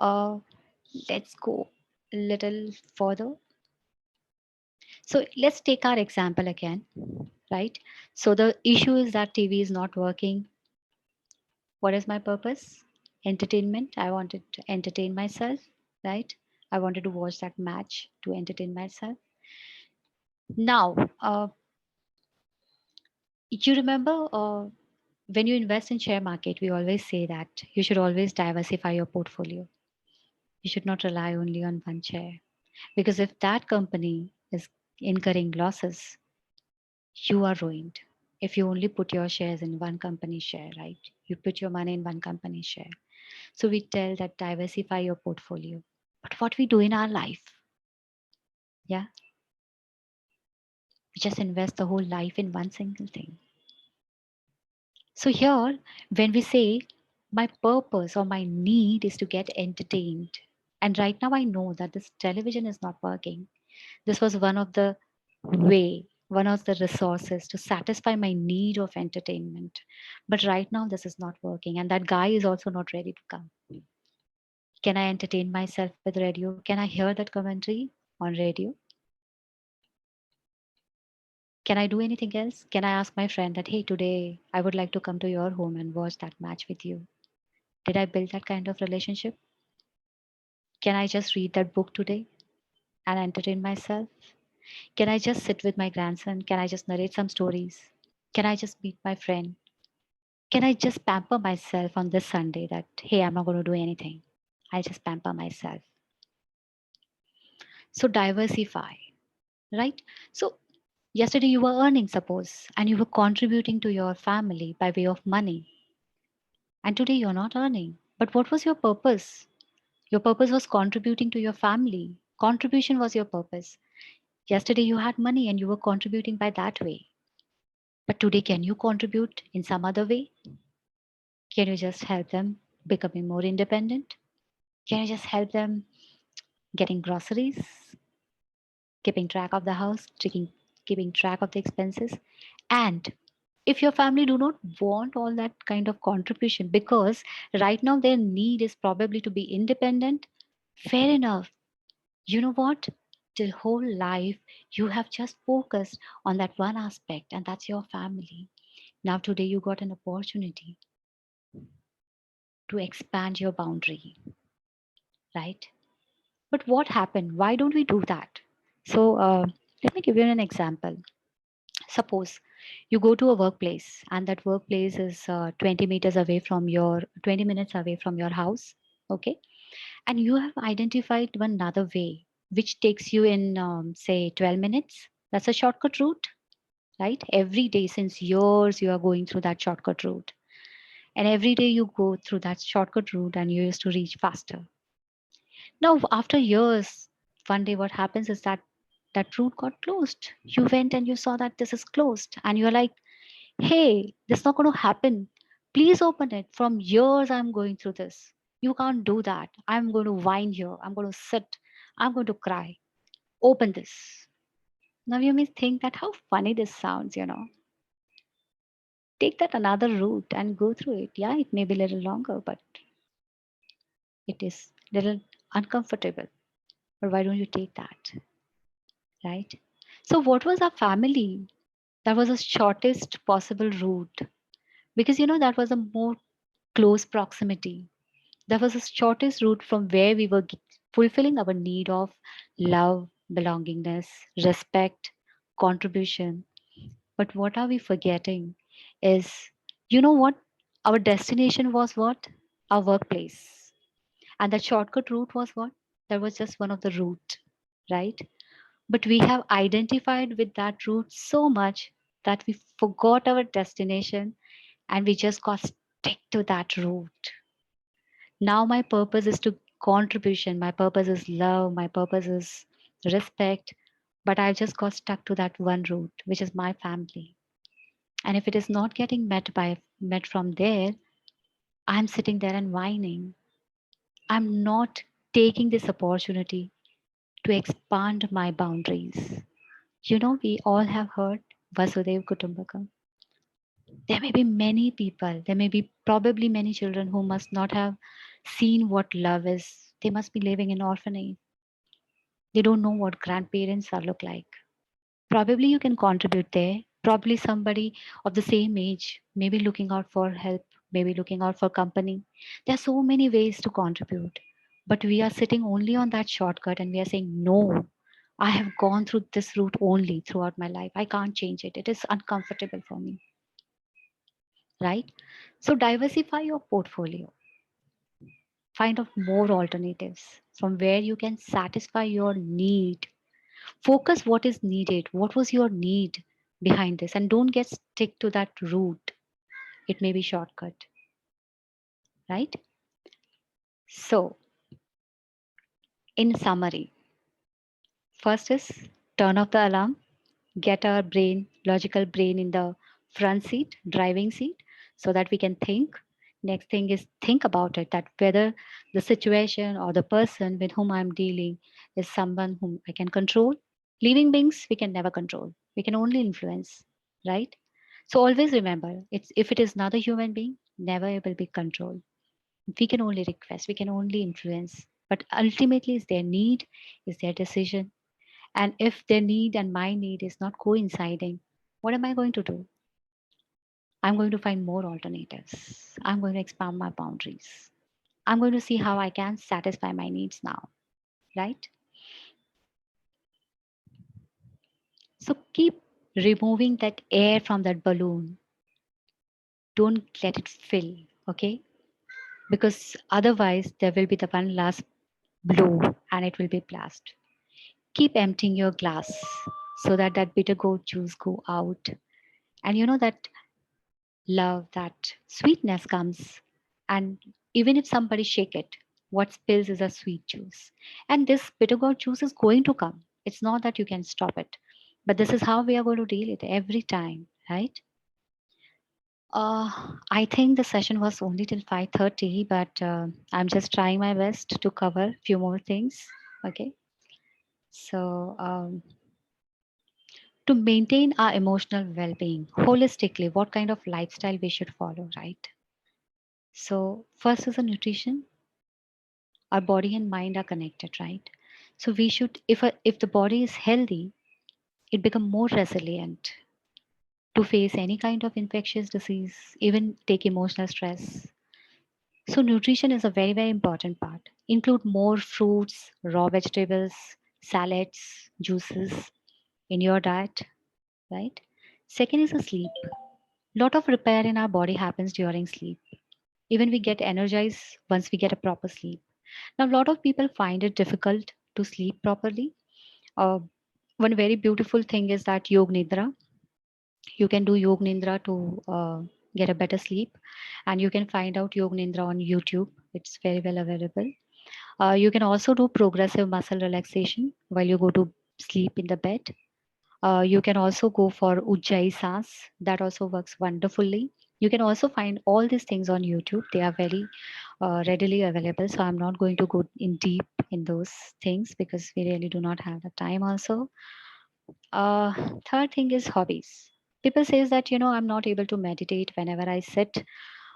let's go a little further. So let's take our example again, right? So the issue is that TV is not working. What is my purpose? Entertainment. I wanted to entertain myself, right? I wanted to watch that match to entertain myself. Now, you remember when you invest in share market, we always say that you should always diversify your portfolio. You should not rely only on one share, because if that company is incurring losses, you are ruined. If you only put your shares in one company share, right? You put your money in one company share. So we tell that diversify your portfolio. But what we do in our life, yeah, we just invest the whole life in one single thing. So here, when we say my purpose or my need is to get entertained, and right now I know that this television is not working. This was one of the one of the resources to satisfy my need of entertainment. But right now this is not working, and that guy is also not ready to come. Can I entertain myself with radio? Can I hear that commentary on radio? Can I do anything else? Can I ask my friend that, hey, today I would like to come to your home and watch that match with you? Did I build that kind of relationship? Can I just read that book today and entertain myself? Can I just sit with my grandson? Can I just narrate some stories? Can I just meet my friend? Can I just pamper myself on this Sunday that, hey, I'm not going to do anything? I just pamper myself. So diversify, right? So yesterday you were earning, suppose, and you were contributing to your family by way of money. And today you're not earning. But what was your purpose? Your purpose was contributing to your family. Contribution was your purpose. Yesterday you had money and you were contributing by that way. But today, can you contribute in some other way? Can you just help them becoming more independent? Can you just help them getting groceries, keeping track of the house, keeping track of the expenses? And if your family do not want all that kind of contribution because right now their need is probably to be independent, fair enough. You know what? Till whole life, you have just focused on that one aspect, and that's your family. Now, today, you got an opportunity to expand your boundary, right? But what happened? Why don't we do that? So, let me give you an example. Suppose you go to a workplace, and that workplace is 20 meters away from your 20 minutes away from your house, okay? And you have identified one another way which takes you in, say, 12 minutes. That's a shortcut route, right? Every day since years, you are going through that shortcut route. And every day you go through that shortcut route and you used to reach faster. Now, after years, one day what happens is that that route got closed. You went and you saw that this is closed, and you're like, hey, this is not going to happen. Please open it. From years, I'm going through this. You can't do that. I'm going to whine here. I'm going to sit. I'm going to cry. Open this. Now, you may think that how funny this sounds, you know. Take that another route and go through it. Yeah, it may be a little longer, but it is a little uncomfortable. But why don't you take that? Right? So, what was our family? That was the shortest possible route because you know that was a more close proximity. That was the shortest route from where we were fulfilling our need of love, belongingness, respect, contribution. But what are we forgetting is, you know what? Our destination was what? Our workplace. And that shortcut route was what? That was just one of the route, right? But we have identified with that route so much that we forgot our destination and we just got stick to that route. Now my purpose is to contribution, my purpose is love, my purpose is respect, but I just got stuck to that one route, which is my family. And if it is not getting met from there, I'm sitting there and whining. I'm not taking this opportunity to expand my boundaries. You know, we all have heard Vasudev Kutumbakam. There may be many people, there may be probably many children who must not have seen what love is. They must be living in orphanage. They don't know what grandparents are look like. Probably you can contribute there. Probably somebody of the same age, maybe looking out for help, maybe looking out for company. There are so many ways to contribute. But we are sitting only on that shortcut and we are saying, no, I have gone through this route only throughout my life. I can't change it. It is uncomfortable for me. Right? So diversify your portfolio. Find out more alternatives from where you can satisfy your need. Focus what is needed. What was your need behind this? And don't get stick to that route. It may be shortcut. Right? So, in summary, first is turn off the alarm, get our brain, logical brain in the front seat, driving seat, so that we can think. Next thing is think about it, that whether the situation or the person with whom I'm dealing is someone whom I can control. Living beings, we can never control. We can only influence, right? So always remember, it's if it is not a human being, never it will be controlled. We can only request, we can only influence. But ultimately, is their need, is their decision. And if their need and my need is not coinciding, what am I going to do? I'm going to find more alternatives. I'm going to expand my boundaries. I'm going to see how I can satisfy my needs now, right? So keep removing that air from that balloon. Don't let it fill, okay? Because otherwise, there will be the one last blow and it will be blast. Keep emptying your glass so that that bitter gourd juice go out. And you know that love, that sweetness comes, and even if somebody shake it, what spills is a sweet juice, and this bitter gourd juice is going to come. It's not that you can stop it, but this is how we are going to deal it every time, right? I think the session was only till 5:30, but I'm just trying my best to cover a few more things. Okay, so to maintain our emotional well-being holistically, what kind of lifestyle we should follow, right? So first is the nutrition. Our body and mind are connected, right? So we should, if the body is healthy, it become more resilient to face any kind of infectious disease, even take emotional stress. So nutrition is a very, very important part. Include more fruits, raw vegetables, salads, juices in your diet, right? Second is the sleep. Lot of repair in our body happens during sleep. Even we get energized once we get a proper sleep. Now, a lot of people find it difficult to sleep properly. One very beautiful thing is that Yog Nidra. You can do Yog Nidra to get a better sleep, and you can find out Yog Nidra on YouTube. It's very well available. You can also do progressive muscle relaxation while you go to sleep in the bed. You can also go for Ujjayi Saas. That also works wonderfully. You can also find all these things on YouTube. They are very readily available. So I'm not going to go in deep in those things because we really do not have the time also. Third thing is hobbies. People says that, I'm not able to meditate whenever I sit.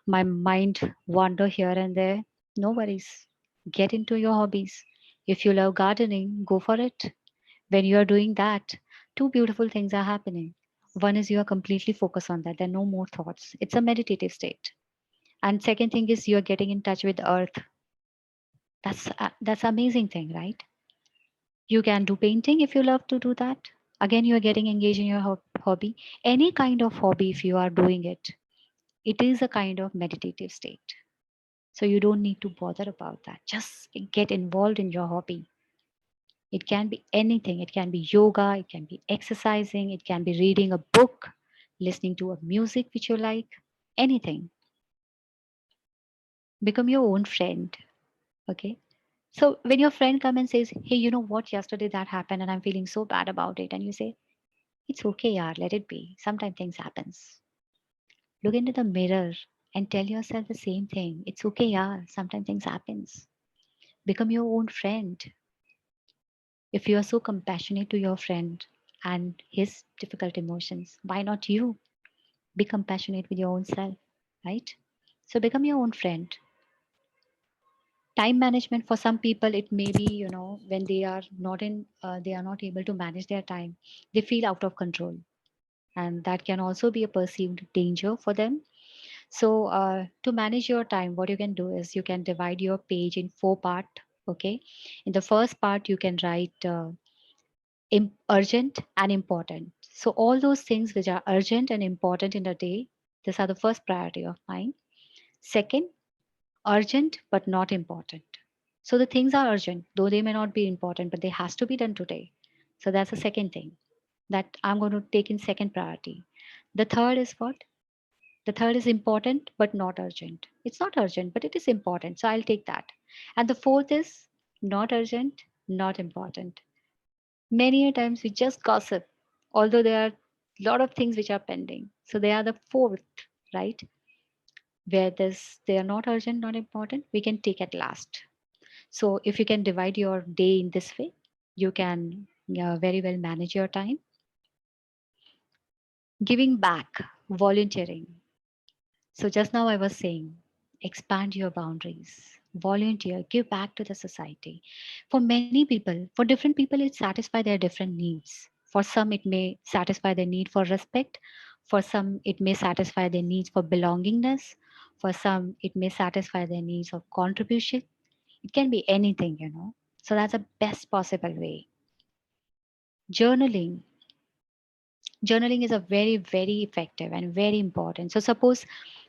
My mind wander here and there. No worries. Get into your hobbies. If you love gardening, go for it. When you are doing that, two beautiful things are happening. One is you are completely focused on that. There are no more thoughts. It's a meditative state. And second thing is you are getting in touch with earth. That's amazing thing, right? You can do painting if you love to do that. Again, you are getting engaged in your hobby. Any kind of hobby, if you are doing it, it is a kind of meditative state. So you don't need to bother about that. Just get involved in your hobby. It can be anything. It can be yoga, it can be exercising, it can be reading a book, listening to a music which you like, anything. Become your own friend. Okay. So when your friend comes and says, hey, you know what, yesterday that happened and I'm feeling so bad about it. And you say, it's okay, yaar, let it be. Sometimes things happens. Look into the mirror and tell yourself the same thing. It's okay, yaar. Sometimes things happens. Become your own friend. If you are so compassionate to your friend and his difficult emotions, why not you? Be compassionate with your own self, right? So become your own friend. Time management for some people, it may be, when they are not able to manage their time, they feel out of control, and that can also be a perceived danger for them. So to manage your time, what you can do is you can divide your page in 4 part. Okay, in the first part you can write urgent and important. So all those things which are urgent and important in a day, these are the first priority of mine. Second, urgent but not important. So the things are urgent, though they may not be important, but they has to be done today. So that's the second thing that I'm going to take in second priority. The third is what? The third is important but not urgent. It's not urgent, but it is important. So I'll take that. And the fourth is not urgent, not important. Many a times we just gossip, although there are a lot of things which are pending. So they are the fourth, right? Where they are not urgent, not important, we can take at last. So if you can divide your day in this way, you can very well manage your time. Giving back, volunteering. So just now I was saying, expand your boundaries, volunteer, give back to the society. For many people, for different people, it satisfies their different needs. For some, it may satisfy their need for respect. For some, it may satisfy their needs for belongingness. For some, it may satisfy their needs of contribution. It can be anything. So that's the best possible way. Journaling. Journaling is a very, very effective and very important. So suppose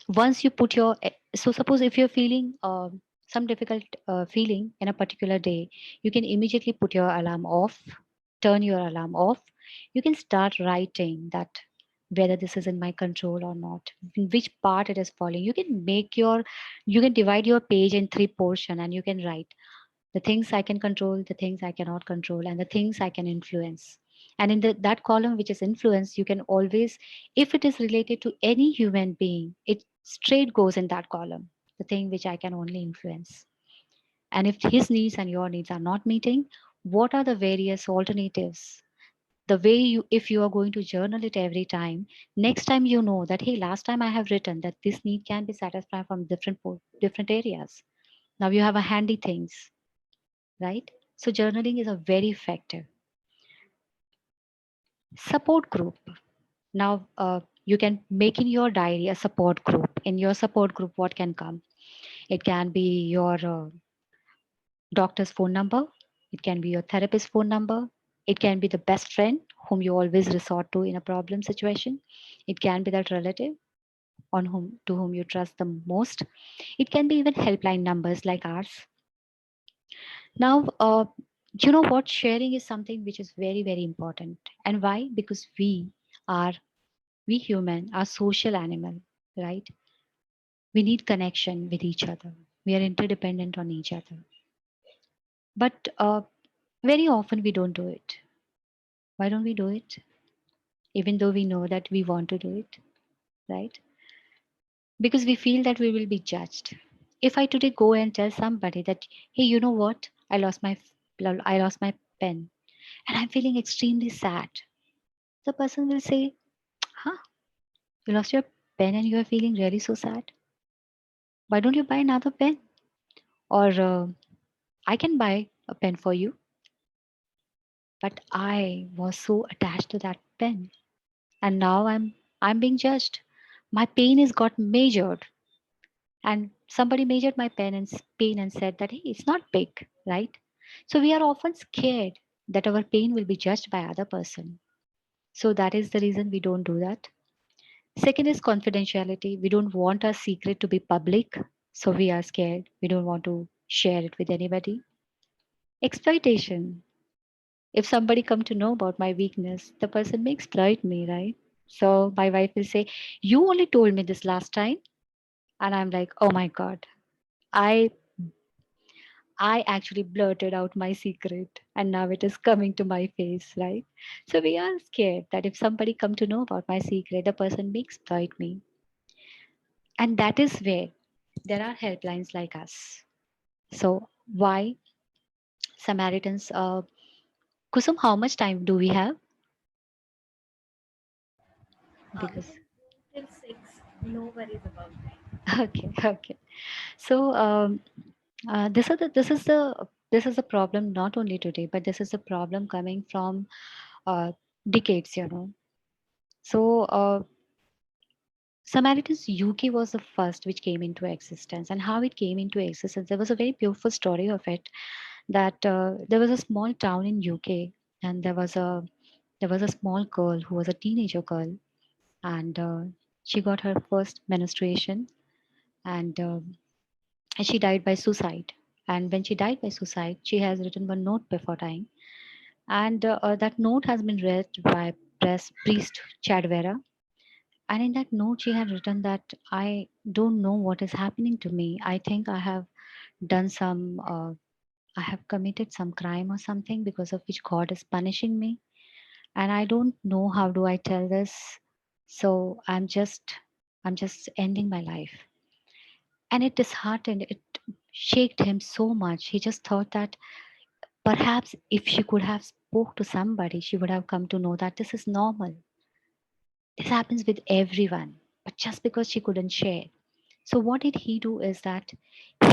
once you put your, so suppose if you're feeling some difficult feeling in a particular day, you can immediately put your alarm off, turn your alarm off. You can start writing that whether this is in my control or not, in which part it is falling. You can divide your page in 3 portion and you can write the things I can control, the things I cannot control, and the things I can influence. And in that column, which is influence, you can always, if it is related to any human being, it straight goes in that column, the thing which I can only influence. And if his needs and your needs are not meeting, what are the various alternatives? The way if you are going to journal it every time, next time you know that, hey, last time I have written that this need can be satisfied from different areas. Now you have a handy things, right? So journaling is a very effective support group. Now you can make in your diary a support group. In your support group, what can come? It can be your doctor's phone number. It can be your therapist's phone number. It can be the best friend whom you always resort to in a problem situation. It can be that relative to whom you trust the most. It can be even helpline numbers like ours. Now, you know what? Sharing is something which is very, very important. And why? Because we human are social animal, right? We need connection with each other. We are interdependent on each other. But very often we don't do it. Why don't we do it? Even though we know that we want to do it, right? Because we feel that we will be judged. If I today go and tell somebody that, hey, you know what? I lost my pen and I'm feeling extremely sad. The person will say, huh? You lost your pen and you are feeling really so sad? Why don't you buy another pen? Or I can buy a pen for you. But I was so attached to that pen. And now I'm being judged. My pain is got measured. And somebody measured my pain and said that, hey, it's not big, right? So we are often scared that our pain will be judged by other person. So that is the reason we don't do that. Second is confidentiality. We don't want our secret to be public. So we are scared. We don't want to share it with anybody. Exploitation. If somebody come to know about my weakness, the person may exploit me, right? So my wife will say, "You only told me this last time," and I'm like, "Oh my god, I I actually blurted out my secret, and now it is coming to my face, right?" So we are scared that if somebody come to know about my secret, the person may exploit me, and that is where there are helplines like us. So why Samaritans? Kusum, how much time do we have? Because Till 6. No worries about that. okay, okay. So this is a problem not only today, but this is a problem coming from uh, decades. So Samaritans UK was the first which came into existence, and how it came into existence. There was a very beautiful story of it. That there was a small town in UK, and there was a small girl who was a teenager girl, and she got her first menstruation, and she died by suicide. And when she died by suicide, she has written one note before dying, and that note has been read by priest Chadwera. And in that note, she had written that I don't know what is happening to me. I think I have done some, I have committed some crime or something because of which God is punishing me. And I don't know how do I tell this. So I'm just ending my life. And it disheartened, it shaked him so much. He just thought that perhaps if she could have spoke to somebody, she would have come to know that this is normal. This happens with everyone. But just because she couldn't share. So what did he do is that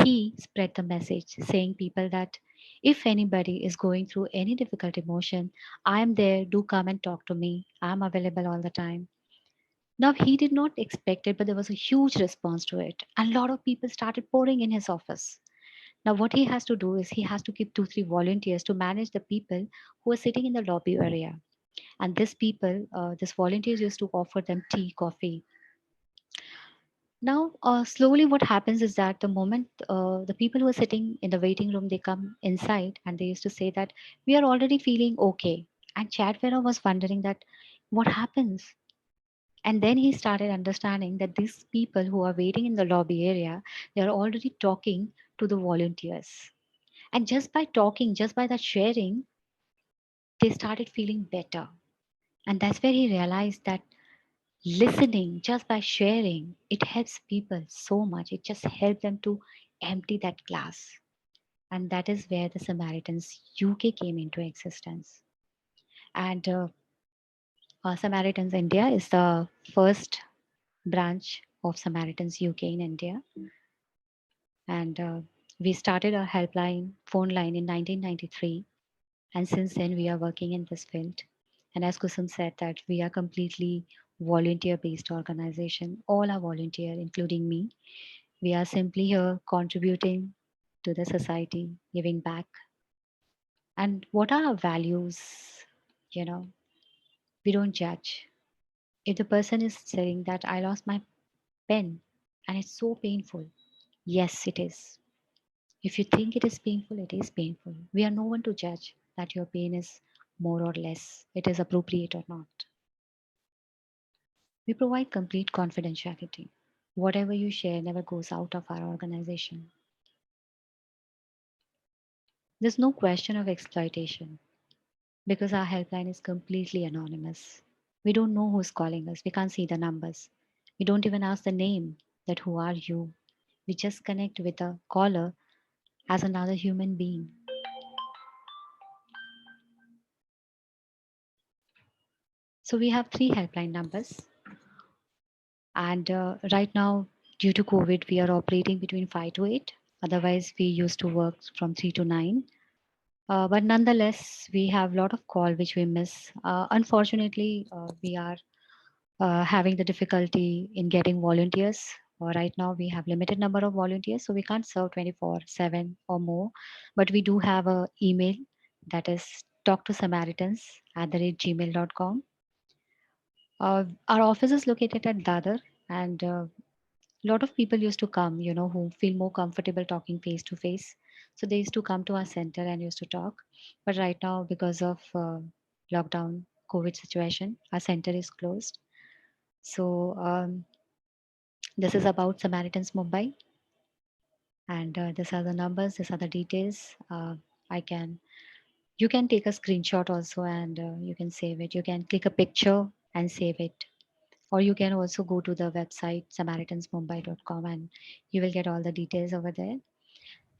he spread the message saying people that if anybody is going through any difficult emotion, I am there, do come and talk to me. I'm available all the time. Now he did not expect it, but there was a huge response to it. And a lot of people started pouring in his office. Now what he has to do is he has to keep 2-3 volunteers to manage the people who are sitting in the lobby area. And these people, these volunteers used to offer them tea, coffee. Now, slowly, what happens is that the moment the people who are sitting in the waiting room, they come inside and they used to say that we are already feeling okay. And Chad Vera was wondering that what happens. And then he started understanding that these people who are waiting in the lobby area, they are already talking to the volunteers. And just by talking, just by that sharing, they started feeling better. And that's where he realized that listening just by sharing it helps people so much. It just helps them to empty that glass, and that is where the Samaritans UK came into existence. And Samaritans India is the first branch of Samaritans UK in India. And we started our helpline phone line in 1993, and since then we are working in this field. And as Kusum said, that we are completely volunteer based organization. All are volunteer, including me. We are simply here contributing to the society, giving back. And what are our values? You know, we don't judge. If the person is saying that I lost my pen and it's so painful, yes, it is. If you think it is painful, it is painful. We are no one to judge that your pain is more or less, it is appropriate or not. We provide complete confidentiality. Whatever you share never goes out of our organization. There's no question of exploitation because our helpline is completely anonymous. We don't know who's calling us. We can't see the numbers. We don't even ask the name that who are you. We just connect with the caller as another human being. So we have 3 helpline numbers. And right now, due to COVID, we are operating between 5 to 8. Otherwise, we used to work from 3 to 9. But nonetheless, we have a lot of call which we miss. Unfortunately, we are having the difficulty in getting volunteers. Right now, we have limited number of volunteers, so we can't serve 24/7 or more. But we do have a email that is talktosamaritans@gmail.com. Our office is located at Dadar, and a lot of people used to come, who feel more comfortable talking face to face. So they used to come to our center and used to talk. But right now, because of lockdown, COVID situation, our center is closed. So this is about Samaritans Mumbai, and these are the numbers. These are the details. I can You can take a screenshot also, and you can save it. You can click a picture and save it, or you can also go to the website samaritansmumbai.com and you will get all the details over there.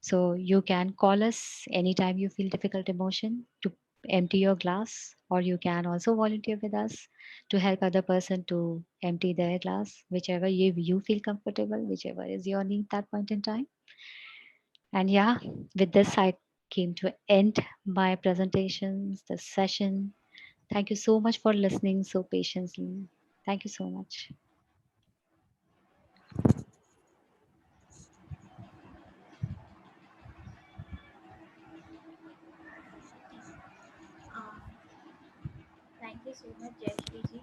So you can call us anytime you feel difficult emotion to empty your glass, or you can also volunteer with us to help other person to empty their glass, whichever you feel comfortable, whichever is your need that point in time. And yeah, with this I came to end my presentations, the session. Thank you so much for listening so patiently. Thank you so much. Uh, thank you so much, Jayashree ji.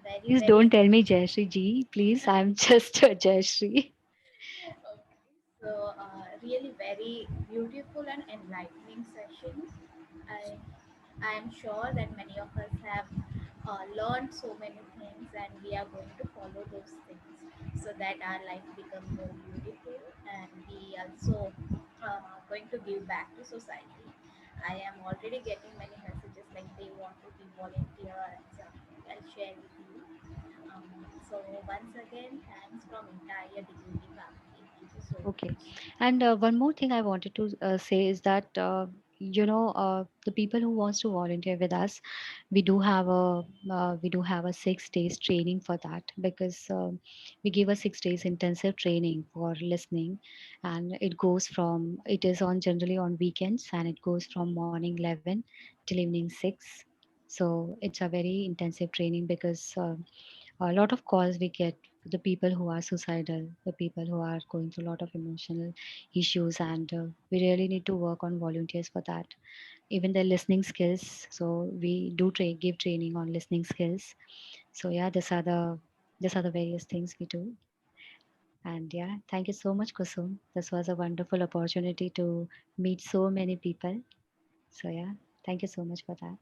Very, Please very. don't tell me Jayashree ji. Please, I'm just a Jayashree. Okay. So, really very beautiful and enlightening session. I I am sure that many of us have learned so many things, and we are going to follow those things so that our life become more beautiful, and we also going to give back to society. I am already getting many messages like they want to be volunteer and something. I'll share with you. So once again, thanks from entire Dignity family. Thank you so Okay. much. And one more thing I wanted to say is that the people who wants to volunteer with us, we do have a 6 days training for that, because we give a 6 days intensive training for listening, and it is on generally on weekends, and it goes from morning 11 till evening 6. So it's a very intensive training, because a lot of calls we get, the people who are suicidal, the people who are going through a lot of emotional issues, and we really need to work on volunteers for that. Even their listening skills. So we do give training on listening skills. So yeah, these are the various things we do. And yeah, thank you so much, Kusum. This was a wonderful opportunity to meet so many people. So yeah, thank you so much for that.